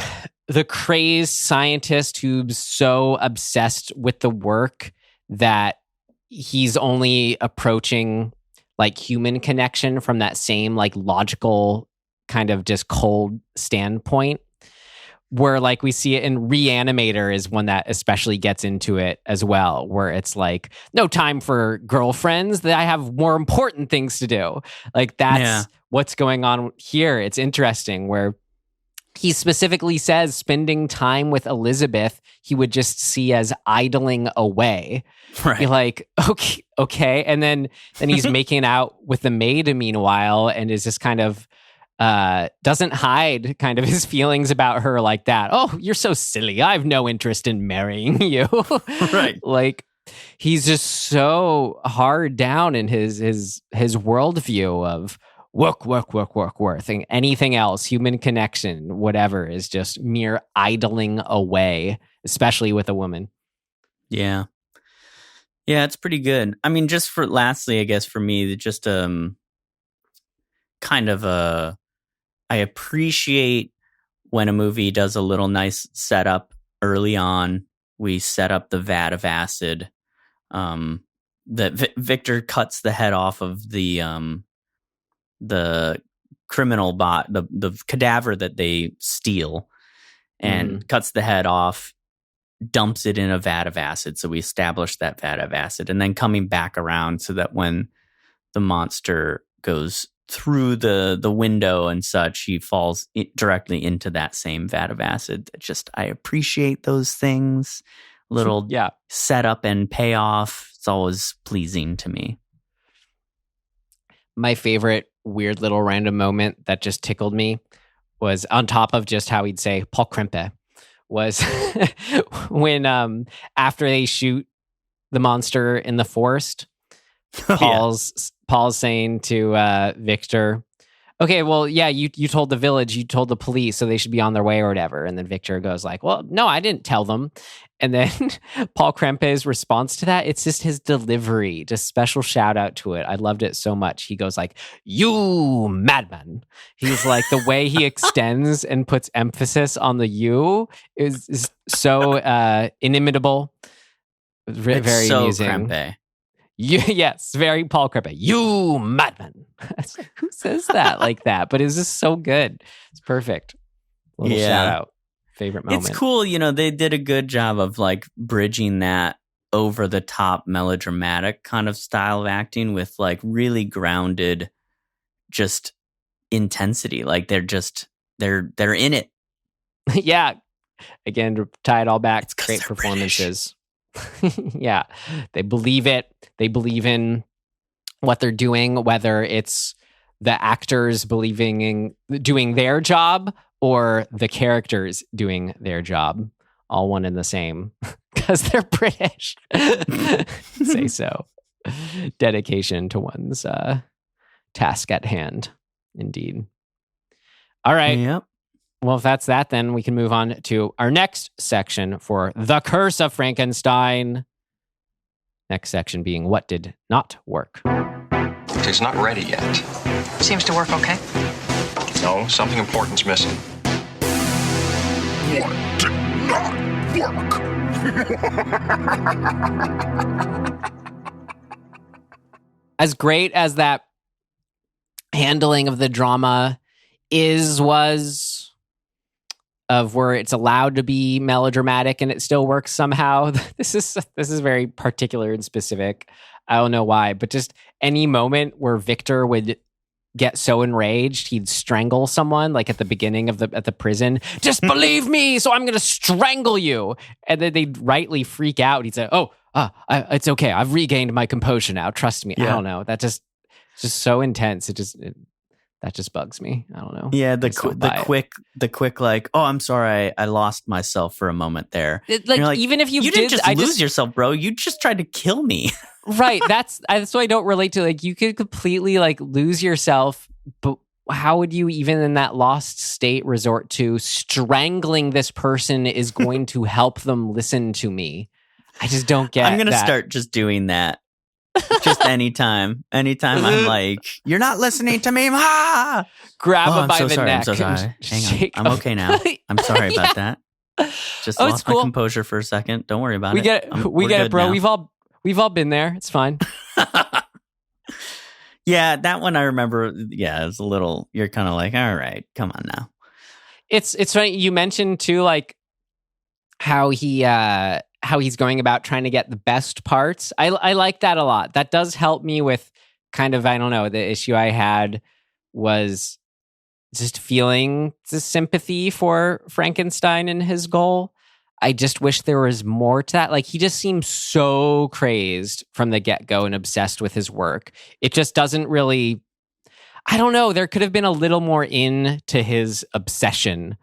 crazed scientist who's so obsessed with the work that he's only approaching like human connection from that same like logical kind of just cold standpoint, where like we see it in Reanimator is one that especially gets into it as well, where it's like, no time for girlfriends, that I have more important things to do. Like that's what's going on here. It's interesting where he specifically says spending time with Elizabeth, he would just see as idling away. Right. You're like, okay. And then he's making out with the maid meanwhile, and is just kind of doesn't hide kind of his feelings about her like that. Oh, you're so silly. I have no interest in marrying you. Right. Like, he's just so hard down in his worldview of work. And anything else, human connection, whatever, is just mere idling away, especially with a woman. Yeah. Yeah, it's pretty good. I mean, just for lastly, I guess for me, just kind of I appreciate when a movie does a little nice setup early on. We set up the vat of acid. That Victor cuts the head off of the criminal the cadaver that they steal, and cuts the head off, dumps it in a vat of acid. So we establish that vat of acid, and then coming back around so that when the monster goes through the window and such, he falls directly into that same vat of acid. I appreciate those things. Little setup and payoff. It's always pleasing to me. My favorite weird little random moment that just tickled me was, on top of just how he'd say Paul Krempe, was when after they shoot the monster in the forest, Paul's saying to Victor, okay, well, yeah, you told the village, you told the police, so they should be on their way or whatever. And then Victor goes like, well, no, I didn't tell them. And then Paul Krempe's response to that, it's just his delivery, just special shout out to it. I loved it so much. He goes like, you madman. He's like, the way he extends and puts emphasis on the you is so inimitable. Very so amusing. Krempe. Yes, very Paul Krempe. You madman. Who says that like that? But it's just so good. It's perfect. Little shout out. Favorite moment. It's cool. They did a good job of like bridging that over the top melodramatic kind of style of acting with like really grounded just intensity. Like they're in it. Yeah. Again, to tie it all back, It's 'cause great they're performances. Yeah. They believe it. They believe in what they're doing, whether it's the actors believing in doing their job or the characters doing their job. All one and the same because they're British. Say so. Dedication to one's task at hand. Indeed. All right. Yep. Well, if that's that, then we can move on to our next section for The Curse of Frankenstein. Next section being what did not work. It's not ready yet. Seems to work okay. No, something important's missing. What did not work? As great as that handling of the drama was, of where it's allowed to be melodramatic and it still works somehow. This is very particular and specific. I don't know why, but just any moment where Victor would get so enraged he'd strangle someone, like at the beginning of at the prison. Just believe me, so I'm going to strangle you. And then they'd rightly freak out. He'd say, it's okay. I've regained my composure now. Trust me. Yeah. I don't know. That just so intense. That just bugs me. I don't know. Yeah, the quick like, oh, I'm sorry, I lost myself for a moment there. Like even if you didn't just lose yourself, bro. You just tried to kill me. Right. That's what I don't relate to. Like you could completely like lose yourself, but how would you even in that lost state resort to strangling this person is going to help them listen to me? I just don't get. I'm gonna start just doing that. Just anytime I'm like, you're not listening to me. Ah! Grab him by the sorry, neck. I'm so sorry. Hang on. I'm okay now. I'm sorry about that. Just lost my composure for a second. Don't worry about it. We get it, bro. Now. We've all been there. It's fine. Yeah, that one I remember. Yeah, it's a little. You're kind of like, all right, come on now. It's funny. You mentioned too, like how he's going about trying to get the best parts. I like that a lot. That does help me with kind of, I don't know, the issue I had was just feeling the sympathy for Frankenstein and his goal. I just wish there was more to that. Like he just seems so crazed from the get-go and obsessed with his work. It just doesn't really, I don't know. There could have been a little more into his obsession.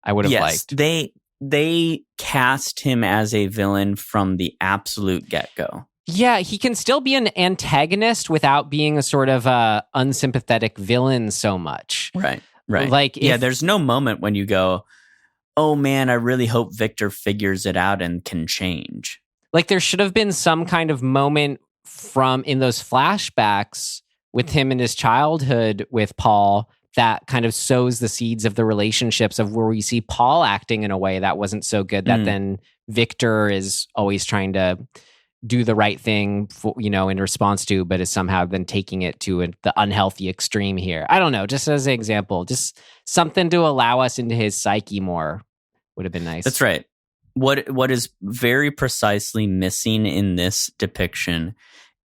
I would have liked. They cast him as a villain from the absolute get-go. Yeah, he can still be an antagonist without being a sort of unsympathetic villain so much. Right. Like, there's no moment when you go, oh man, I really hope Victor figures it out and can change. Like, there should have been some kind of moment in those flashbacks with him in his childhood with Paul that kind of sows the seeds of the relationships of where we see Paul acting in a way that wasn't so good, that then Victor is always trying to do the right thing, in response to, but is somehow then taking it to the unhealthy extreme here. I don't know, just as an example, just something to allow us into his psyche more would have been nice. That's right. What is very precisely missing in this depiction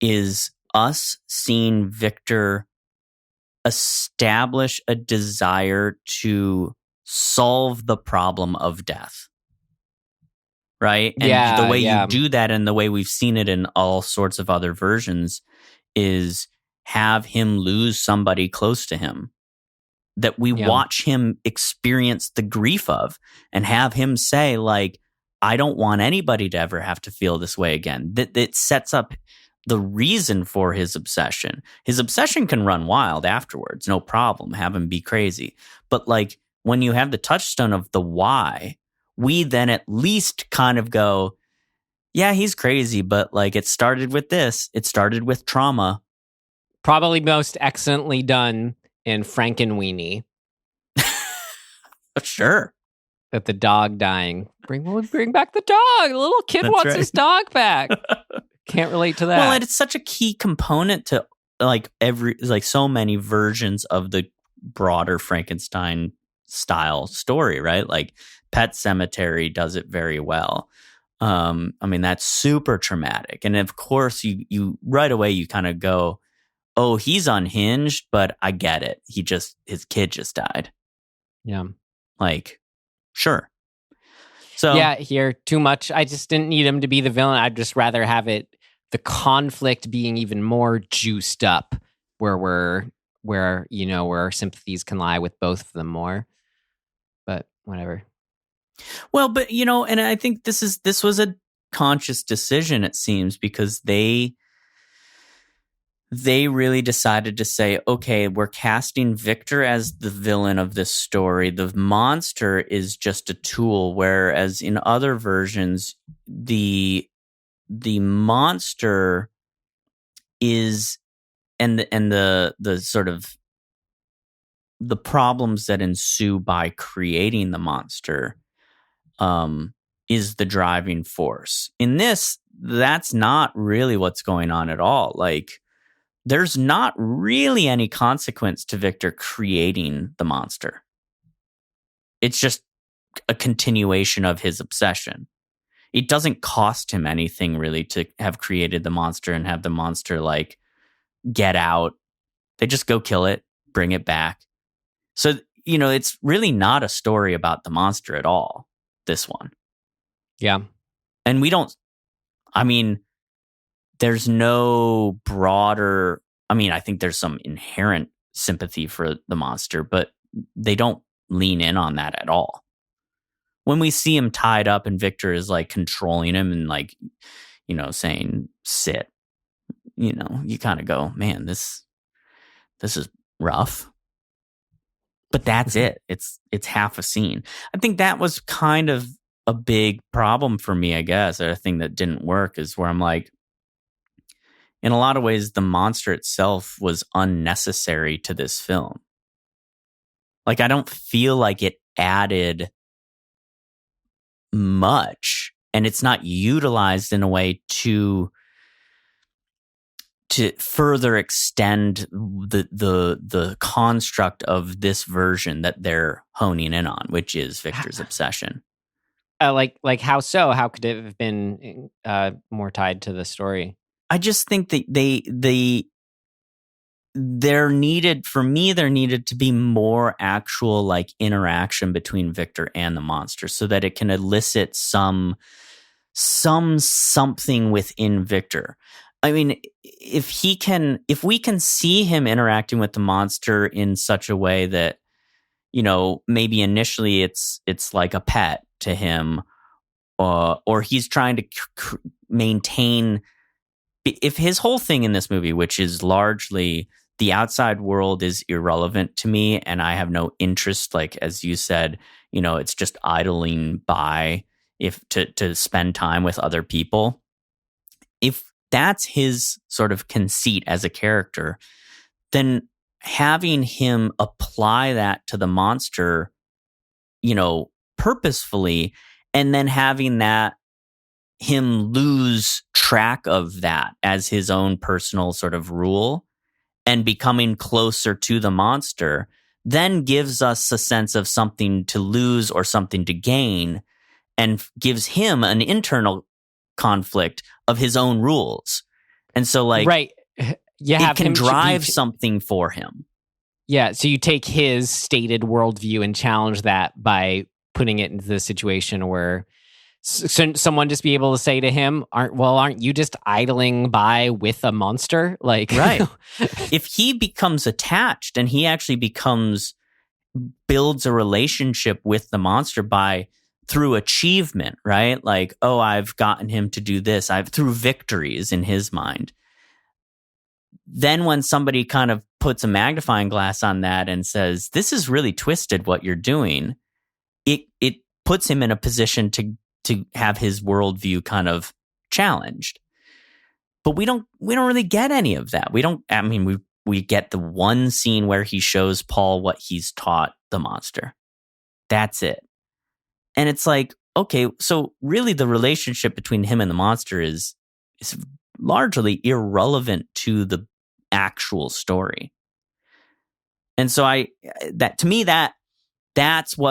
is us seeing Victor establish a desire to solve the problem of death. Right? And the way you do that, and the way we've seen it in all sorts of other versions, is have him lose somebody close to him that we watch him experience the grief of, and have him say, like, I don't want anybody to ever have to feel this way again. That it sets up the reason for his obsession. His obsession can run wild afterwards, no problem. Have him be crazy. But like, when you have the touchstone of the why, we then at least kind of go, yeah, he's crazy, but like, it started with this. It started with trauma. Probably most excellently done in Frankenweenie. Sure. That the dog dying. Bring back the dog. The little kid wants his dog back. Can't relate to that. Well, and it's such a key component to like so many versions of the broader Frankenstein style story, right? Like Pet Sematary does it very well. I mean, that's super traumatic. And of course, you right away, you kind of go, oh, he's unhinged, but I get it. His kid just died. Yeah. Like, sure. So yeah, here, too much. I just didn't need him to be the villain. I'd just rather have the conflict being even more juiced up where our sympathies can lie with both of them more. But whatever. Well, but and I think this was a conscious decision, it seems, because they really decided to say, okay, we're casting Victor as the villain of this story. The monster is just a tool, whereas in other versions, the monster is and the sort of the problems that ensue by creating the monster is the driving force. In this, that's not really what's going on at all. Like, there's not really any consequence to Victor creating the monster. It's just a continuation of his obsession. It doesn't cost him anything really to have created the monster and have the monster like get out. They just go kill it, bring it back. So, it's really not a story about the monster at all, this one. Yeah. And there's no broader, I think there's some inherent sympathy for the monster, but they don't lean in on that at all. When we see him tied up and Victor is like controlling him and like, saying sit, you kind of go, man, this is rough. But that's it. It's half a scene. I think that was kind of a big problem for me, I guess. A thing that didn't work is where I'm like, in a lot of ways, the monster itself was unnecessary to this film. Like, I don't feel like it added much, and it's not utilized in a way to further extend the construct of this version that they're honing in on, which is Victor's obsession. Like how so? How could it have been more tied to the story? I just think that there needed to be more actual like interaction between Victor and the monster so that it can elicit something within Victor. I mean, if we can see him interacting with the monster in such a way that, maybe initially it's like a pet to him, or he's trying to maintain. If his whole thing in this movie, which is largely the outside world, is irrelevant to me, and I have no interest, like as you said, it's just idling by to spend time with other people. If that's his sort of conceit as a character, then having him apply that to the monster, purposefully, and then having that him lose track of that as his own personal sort of rule and becoming closer to the monster, then gives us a sense of something to lose or something to gain, and gives him an internal conflict of his own rules. And so, like, right. You have it can him drive something for him. Yeah, so you take his stated worldview and challenge that by putting it into the situation where someone just be able to say to him, aren't you just idling by with a monster? Like, right. If he becomes attached and he actually builds a relationship with the monster through achievement, right? Like, oh, I've gotten him to do this. Through victories in his mind. Then when somebody kind of puts a magnifying glass on that and says, this is really twisted what you're doing, it puts him in a position to have his worldview kind of challenged. But we don't really get any of that. We get the one scene where he shows Paul what he's taught the monster. That's it. And it's like, okay, so really the relationship between him and the monster is largely irrelevant to the actual story. And so that's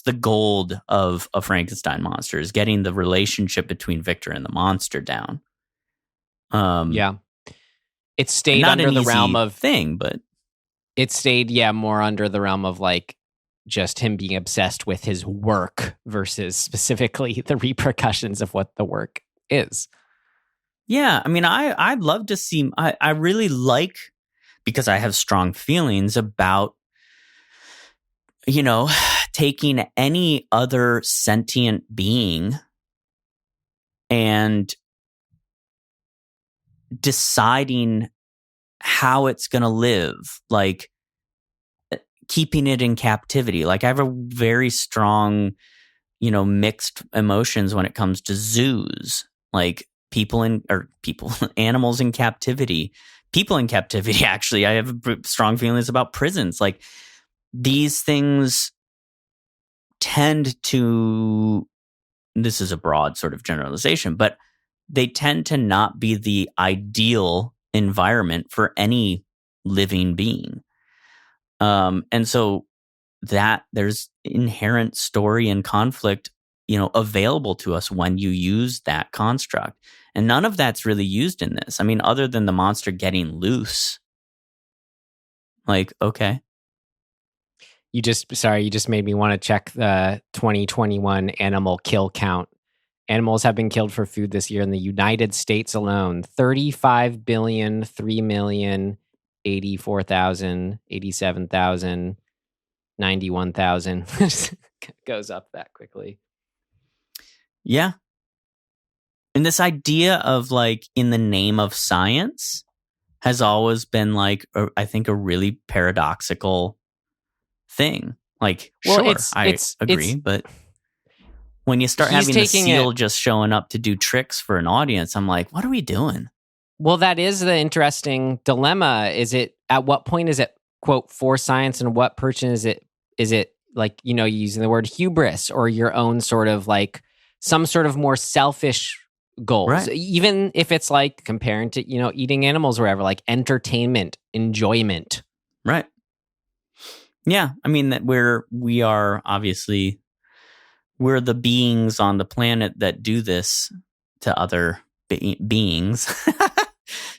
the gold of a Frankenstein monster, is getting the relationship between Victor and the monster down. Yeah. It stayed under the realm of thing, but it stayed, more under the realm of like just him being obsessed with his work versus specifically the repercussions of what the work is. Yeah, I mean, I'd love to see. I really like, because I have strong feelings about, taking any other sentient being and deciding how it's going to live, like keeping it in captivity. Like, I have a very strong, mixed emotions when it comes to zoos, like animals in captivity, people in captivity. Actually, I have strong feelings about prisons. Like, these things tend to, this is a broad sort of generalization, but they tend to not be the ideal environment for any living being. And so that there's inherent story and conflict, available to us when you use that construct. And none of that's really used in this. I mean, other than the monster getting loose. Like, okay. You just made me want to check the 2021 animal kill count. Animals have been killed for food this year in the United States alone. 35 billion, 3 million, 84,000, 87,000, 91,000. Goes up that quickly. Yeah. And this idea of, like, in the name of science has always been, like, I think a really paradoxical thing. Like, well, sure, I agree, but when you start having the seal just showing up to do tricks for an audience, I'm like, what are we doing? Well, that is the interesting dilemma. At what point is it, quote, for science, and what portion is it like, using the word hubris or your own sort of like some sort of more selfish goals, right? Even if it's like comparing to, eating animals or whatever, like entertainment, enjoyment. Right. Yeah. I mean, that we are obviously, we're the beings on the planet that do this to other beings.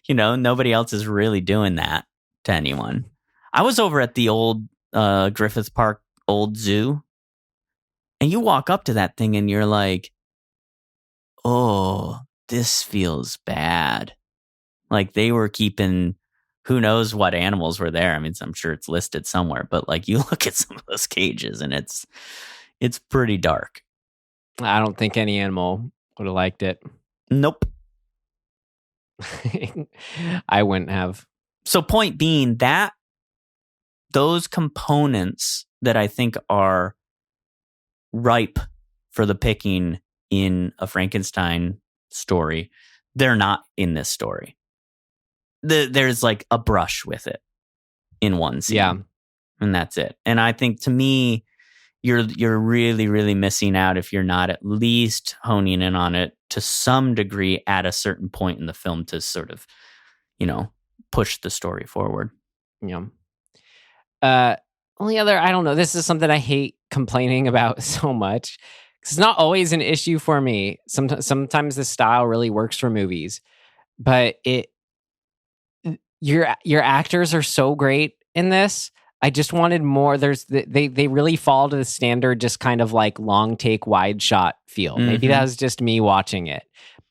Nobody else is really doing that to anyone. I was over at the old Griffith Park old zoo, and you walk up to that thing and you're like, oh, this feels bad. Like they were keeping, who knows what animals were there. I mean, I'm sure it's listed somewhere, but like you look at some of those cages and it's pretty dark. I don't think any animal would have liked it. Nope. I wouldn't have. So point being that those components that I think are ripe for the picking in a Frankenstein story, they're not in this story. There's like a brush with it in one scene. Yeah. And that's it. And I think to me, you're really, really missing out if you're not at least honing in on it to some degree at a certain point in the film to sort of, push the story forward. Yeah. Only other, I don't know. This is something I hate complaining about so much. It's not always an issue for me. Sometimes this style really works for movies, but your actors are so great in this. I just wanted more. They really fall to the standard, just kind of like long take, wide shot feel. Mm-hmm. Maybe that was just me watching it,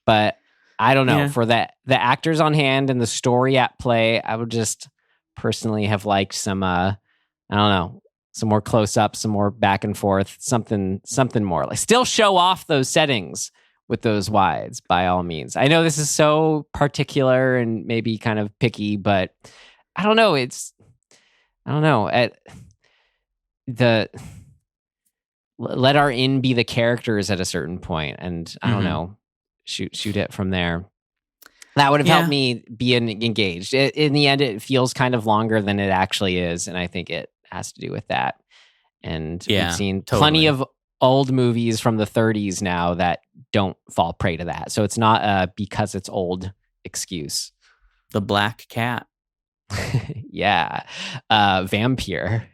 but I don't know. Yeah. For the actors on hand and the story at play, I would just personally have liked some. I don't know, some more close ups, some more back and forth, something more. Like still show off those settings with those wides by all means. I know this is so particular and maybe kind of picky, but I don't know. Let our in be the characters at a certain point, and I don't know, shoot it from there. That would have helped me be engaged. In the end, it feels kind of longer than it actually is, and I think it has to do with that. And we've seen plenty of old movies from the 30s now that don't fall prey to that. So it's not a because it's old excuse. The Black Cat. Yeah. Vampire.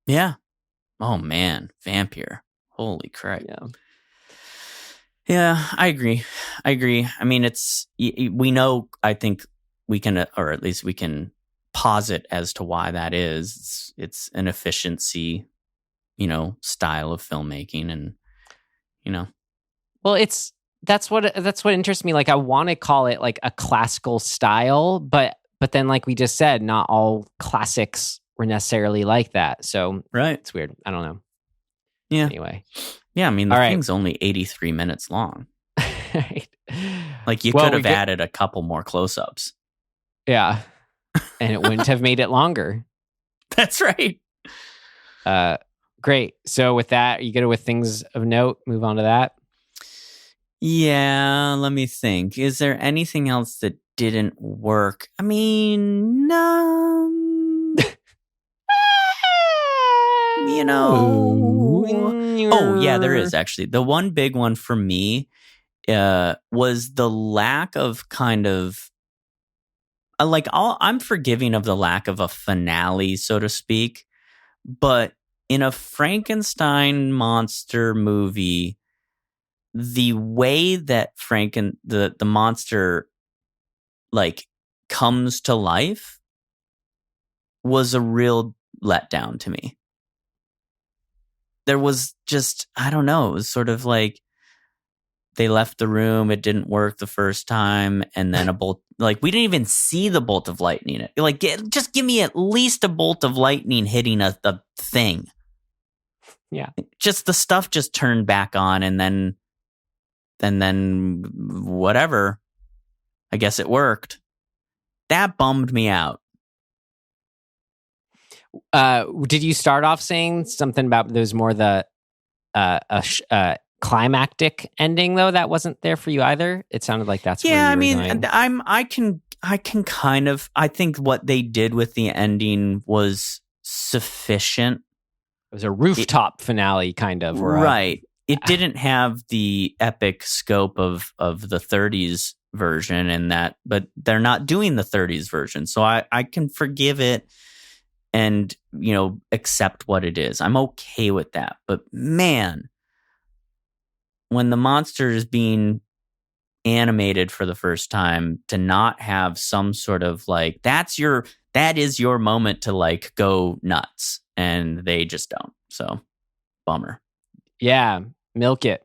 Yeah. Oh man, Vampire. Holy crap. Yeah, I agree. I mean, we know, I think we can, or at least we can posit as to why that is. It's an efficiency, style of filmmaking, and well, that's what interests me. Like I want to call it like a classical style, but then like we just said, not all classics were necessarily like that. So it's weird. I don't know. Yeah. Anyway. Yeah, I mean, the thing's only 83 minutes long. Right. Like you could have added a couple more close-ups. Yeah. And it wouldn't have made it longer. That's right. Great. So with that, are you good with things of note? Move on to that. Yeah, let me think. Is there anything else that didn't work? I mean, Oh, yeah, there is actually. The one big one for me was the lack of kind of I'm forgiving of the lack of a finale, so to speak. But in a Frankenstein monster movie, the way that the monster comes to life was a real letdown to me. There was just, I don't know, it was sort of like they left the room, it didn't work the first time, and then a bolt, we didn't even see the bolt of lightning. Just give me at least a bolt of lightning hitting the thing. Yeah. Just the stuff just turned back on, and then whatever. I guess it worked. That bummed me out. Did you start off saying something about there's more the climactic ending though that wasn't there for you either? It sounded like that's where you were going. I can kind of, I think what they did with the ending was sufficient. It was a rooftop finale kind of, right? It didn't have the epic scope of the 30s version and that, but they're not doing the 30s version, so I can forgive it and accept what it is. I'm okay with that. But man, when the monster is being animated for the first time, to not have some sort of that is your moment to go nuts, and they just don't. So bummer. Yeah, milk it.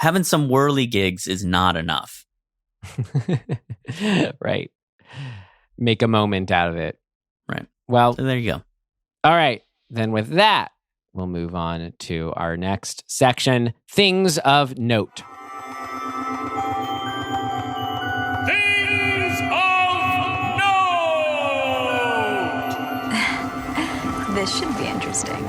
having some whirligigs is not enough. Right. Make a moment out of it. Right. Well, So there you go. all right. Then with that, we'll move on to our next section, Things of Note. Things of note! This should be interesting.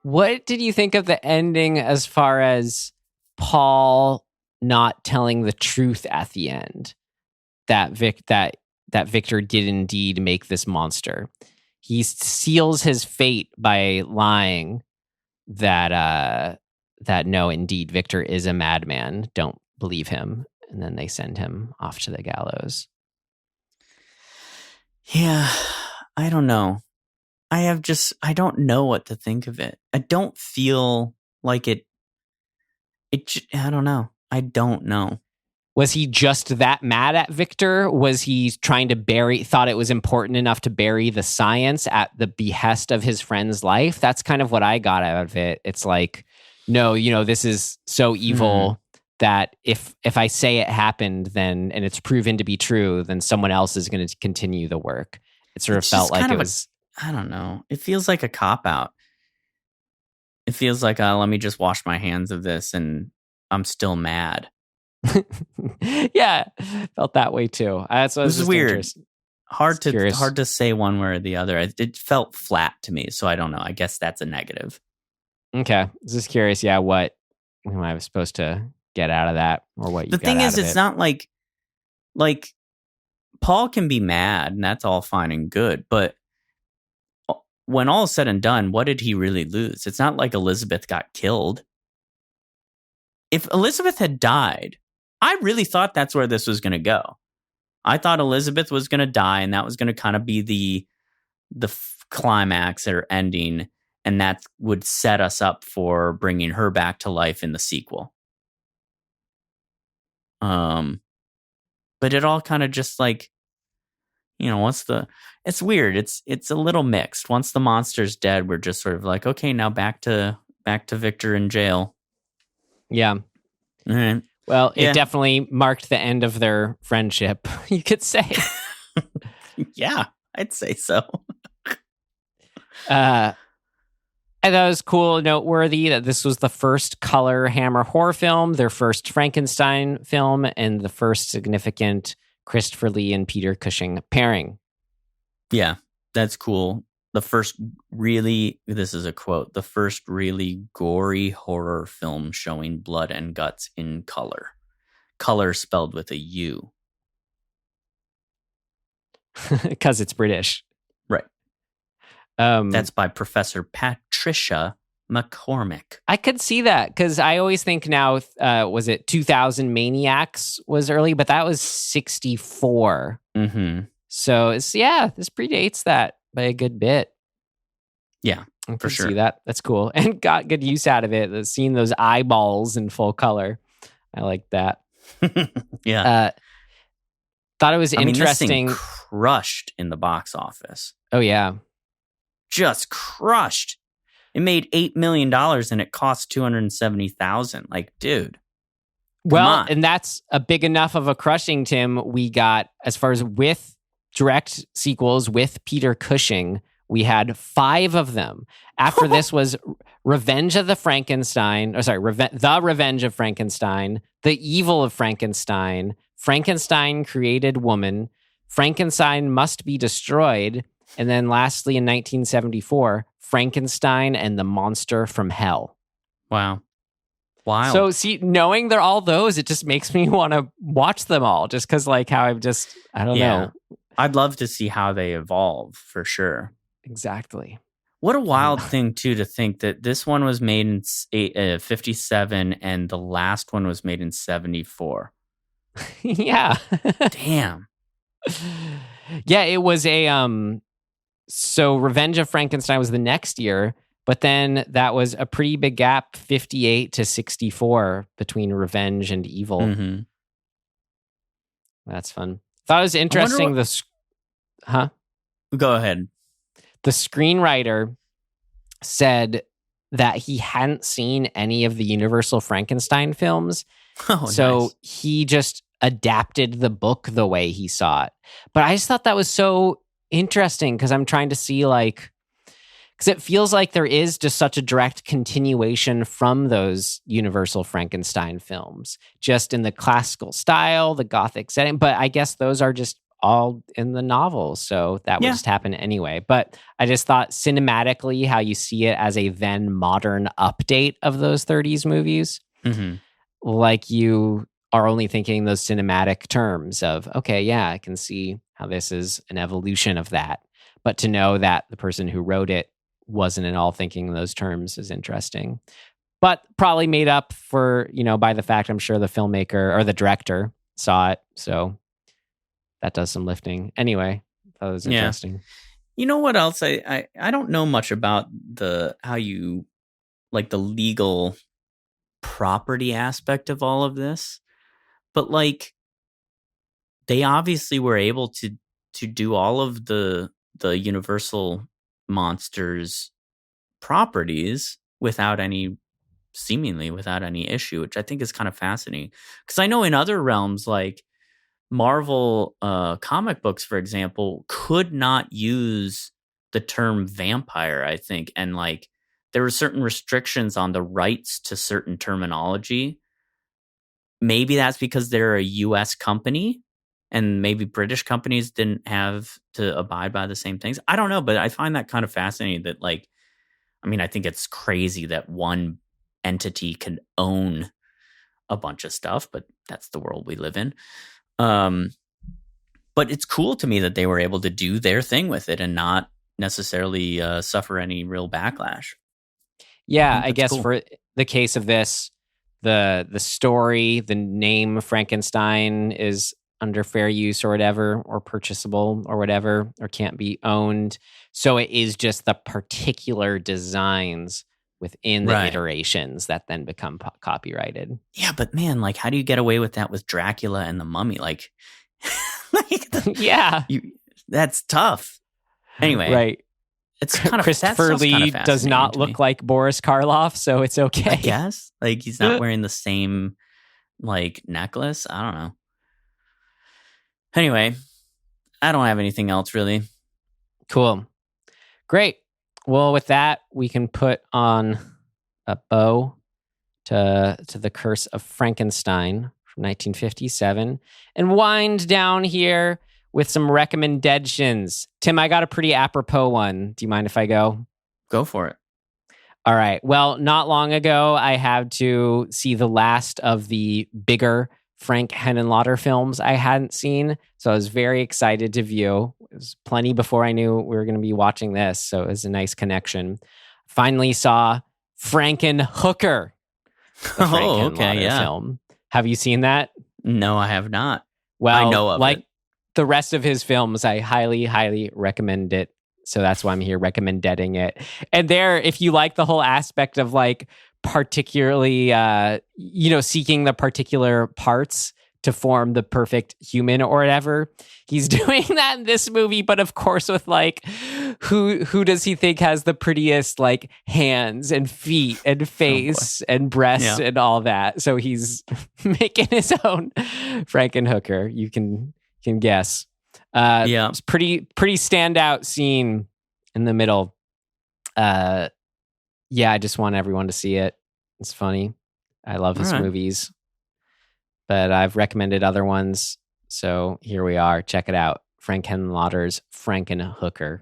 What did you think of the ending as far as Paul not telling the truth at the end? That Victor did indeed make this monster. He seals his fate by lying that no, indeed, Victor is a madman. Don't believe him. And then they send him off to the gallows. Yeah, I don't know. I don't know what to think of it. I don't feel like I don't know. I don't know. Was he just that mad at Victor? Was he trying to thought it was important enough to bury the science at the behest of his friend's life? That's kind of what I got out of it. It's like, no, this is so evil that if I say it happened, then, and it's proven to be true, then someone else is going to continue the work. It sort of felt like it was... I don't know. It feels like a cop-out. It feels like, let me just wash my hands of this and I'm still mad. Yeah, felt that way too. This is weird. Hard to say one way or the other. It felt flat to me, so I don't know. I guess that's a negative. Okay, just curious. Yeah, what am I supposed to get out of that, or what? The thing is, it's not like Paul can be mad, and that's all fine and good. But when all is said and done, what did he really lose? It's not like Elizabeth got killed. If Elizabeth had died, I really thought that's where this was going to go. I thought Elizabeth was going to die, and that was going to kind of be the climax or ending, and that would set us up for bringing her back to life in the sequel. But it all kind of just like, it's weird. It's a little mixed. Once the monster's dead, we're just sort of like, okay, now back to Victor in jail. Yeah. All right. Well, it definitely marked the end of their friendship, you could say. Yeah, I'd say so. I thought it was cool and noteworthy that this was the first color Hammer horror film, their first Frankenstein film, and the first significant Christopher Lee and Peter Cushing pairing. Yeah, that's cool. This is a quote, the first really gory horror film showing blood and guts in color. Color spelled with a U. Because it's British. Right. That's by Professor Patricia McCormick. I could see that, because I always think now, was it 2000 Maniacs was early, but that was 64. Mm-hmm. So, this predates that by a good bit. Yeah, I for sure. See that. That's cool. And got good use out of it. Seeing those eyeballs in full color. I like that. Yeah. Thought it was interesting. This thing crushed in the box office. Oh, yeah. Just crushed. It made $8 million and it cost $270,000. Like, dude. Well, and that's a big enough of a crushing, Tim. We got, as far as with direct sequels with Peter Cushing, we had 5 of them. After this was Revenge of Frankenstein, The Evil of Frankenstein, Frankenstein Created Woman, Frankenstein Must Be Destroyed, and then lastly in 1974, Frankenstein and the Monster from Hell. Wow. So, see, knowing they're all those, it just makes me want to watch them all, just because, like, how I don't know. I'd love to see how they evolve, for sure. Exactly. What a wild thing, too, to think that this one was made in 57 and the last one was made in 74. Yeah. Damn. Yeah, it was so Revenge of Frankenstein was the next year, but then that was a pretty big gap, 58 to 64 between Revenge and Evil. Mm-hmm. That's fun. Thought it was interesting. Go ahead. The screenwriter said that he hadn't seen any of the Universal Frankenstein films. Oh, So nice. he just adapted the book the way he saw it. But I just thought that was so interesting because I'm trying to see because it feels like there is just such a direct continuation from those Universal Frankenstein films, just in the classical style, the Gothic setting. But I guess those are just all in the novel, so that would just happen anyway. But I just thought cinematically how you see it as a then modern update of those 30s movies, like you are only thinking those cinematic terms of, okay, yeah, I can see how this is an evolution of that. But to know that the person who wrote it wasn't at all thinking in those terms is interesting. But probably made up for, by the fact I'm sure the filmmaker or the director saw it. So that does some lifting. Anyway, that was interesting. You know what else? I don't know much about how you like the legal property aspect of all of this, but like they obviously were able to do all of the Universal monsters properties seemingly without any issue, which I think is kind of fascinating. Because I know in other realms, like Marvel comic books, for example, could not use the term vampire, I think. And like there were certain restrictions on the rights to certain terminology. Maybe that's because they're a US company and maybe British companies didn't have to abide by the same things. I don't know, but I find that kind of fascinating that like, I mean, I think it's crazy that one entity can own a bunch of stuff, but that's the world we live in. But it's cool to me that they were able to do their thing with it and not necessarily suffer any real backlash. Yeah, I guess cool. For the case of this, the story, the name Frankenstein is under fair use or whatever, or purchasable or whatever, or can't be owned. So it is just the particular designs within the iterations that then become copyrighted. Yeah, but man, like, how do you get away with that with Dracula and the Mummy? Like, that's tough. Anyway, right? It's kind of Christopher Lee does not look like Boris Karloff, so it's okay. I guess like he's not wearing the same like necklace. I don't know. Anyway, I don't have anything else really. Cool. Great. Well, with that, we can put on a bow to the Curse of Frankenstein from 1957 and wind down here with some RecommenDEADtions. Tim, I got a pretty apropos one. Do you mind if I go? Go for it. All right. Well, not long ago, I had to see the last of the bigger Frank Henenlotter films I hadn't seen. So I was very excited to view. It was plenty before I knew we were going to be watching this. So it was a nice connection. Finally saw Frankenhooker. Oh, okay. Yeah. Film. Have you seen that? No, I have not. Well, I know of like it. The rest of his films, I highly, highly recommend it. So that's why I'm here recommending it. And there, if you like the whole aspect of like particularly, seeking the particular parts to form the perfect human or whatever, he's doing that in this movie. But of course, with like, who does he think has the prettiest like hands and feet and face and breasts and all that? So he's making his own Frankenhooker. You can guess. It's pretty standout scene in the middle. I just want everyone to see it. It's funny. I love his movies, but I've recommended other ones. So here we are. Check it out. Frank Henenlotter's Frankenhooker.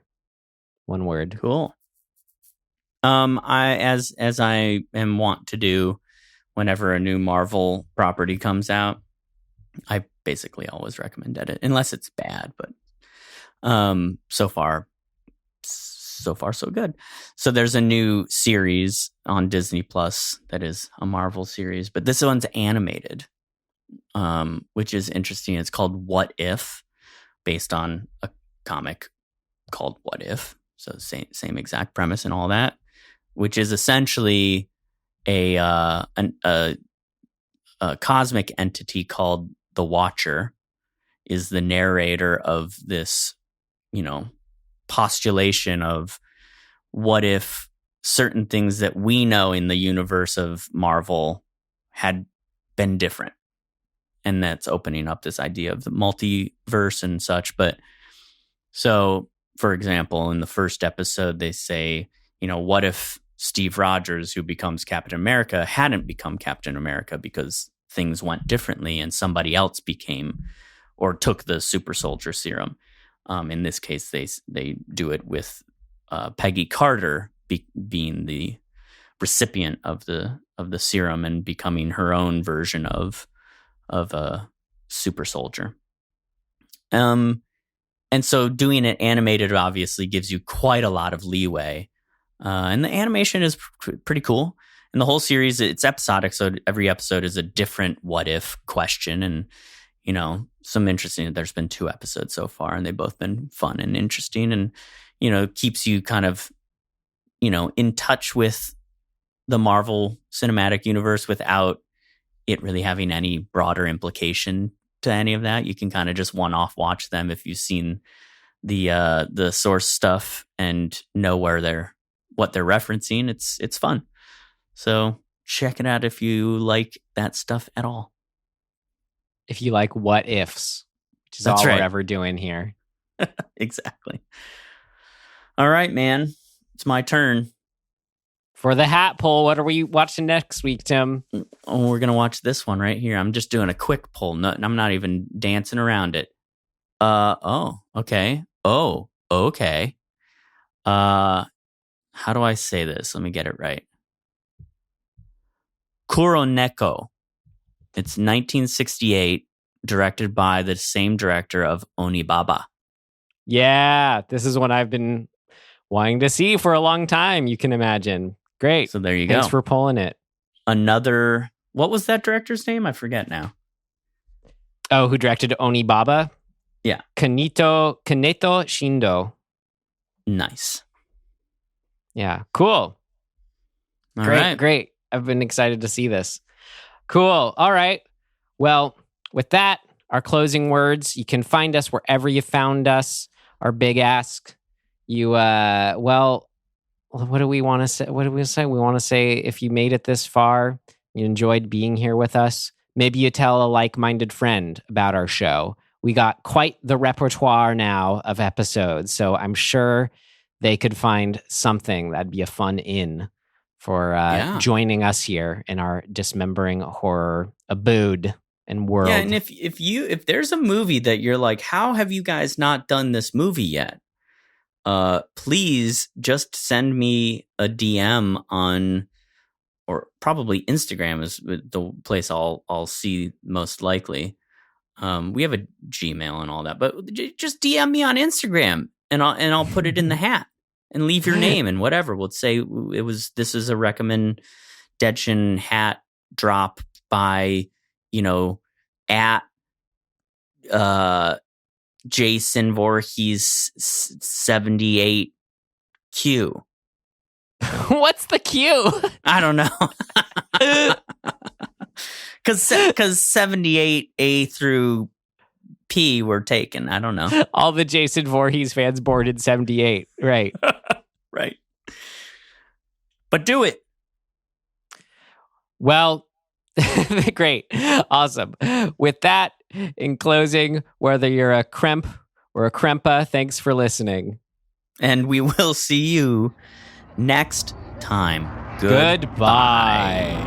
One word. Cool. As I am wont to do whenever a new Marvel property comes out, I basically always recommended it, unless it's bad. But so far so good. So there's a new series on Disney Plus that is a Marvel series, but this one's animated, which is interesting. It's called What If, based on a comic called What If. So same exact premise and all that, which is essentially a cosmic entity called the Watcher is the narrator of this, postulation of what if certain things that we know in the universe of Marvel had been different. And that's opening up this idea of the multiverse and such. But so, for example, in the first episode, they say, what if Steve Rogers, who becomes Captain America, hadn't become Captain America because things went differently and somebody else became or took the super soldier serum. In this case, they do it with Peggy Carter being the recipient of the serum and becoming her own version of a super soldier. And so doing it animated obviously gives you quite a lot of leeway. And the animation is pretty cool. And the whole series, it's episodic, so every episode is a different what if question. And, some interesting, there's been 2 episodes so far, and they've both been fun and interesting and, keeps you kind of, in touch with the Marvel Cinematic Universe without it really having any broader implication to any of that. You can kind of just one-off watch them if you've seen the source stuff and know what they're referencing. It's fun. So check it out if you like that stuff at all. If you like what ifs, which is That's all right. we're ever doing here. Exactly. All right, man. It's my turn. For the hat pull, what are we watching next week, Tim? Oh, we're going to watch this one right here. I'm just doing a quick pull. No, I'm not even dancing around it. Oh, okay. Oh, okay. How do I say this? Let me get it right. Kuroneko. It's 1968, directed by the same director of Onibaba. Yeah, this is one I've been wanting to see for a long time, you can imagine. Great. So there you Thanks go. for pulling it. Another, what was that director's name? I forget now. Oh, who directed Onibaba? Yeah. Kaneto Shindo. Nice. Yeah, cool. All right. Great. I've been excited to see this. Cool. All right. Well, with that, our closing words. You can find us wherever you found us. Our big ask. You, what do we want to say? What do we say? We want to say if you made it this far, you enjoyed being here with us, maybe you tell a like-minded friend about our show. We got quite the repertoire now of episodes, so I'm sure they could find something that'd be a fun in for joining us here in our dismembering horror abode and world. Yeah, and if there's a movie that you're like, how have you guys not done this movie yet? Please just send me a DM on, or probably Instagram is the place I'll see most likely. We have a Gmail and all that, but just DM me on Instagram and I'll put it in the hat and leave your name and whatever. We'll say this is a RecommenDEADtion hat drop by, at Jason Voorhees 78Q. What's the Q? I don't know. Because 78A through P were taken. I don't know. All the Jason Voorhees fans born in 78. Right. Right. But do it. Well, great. Awesome. With that, in closing, whether you're a Kremp or a Krempa, thanks for listening. And we will see you next time. Goodbye.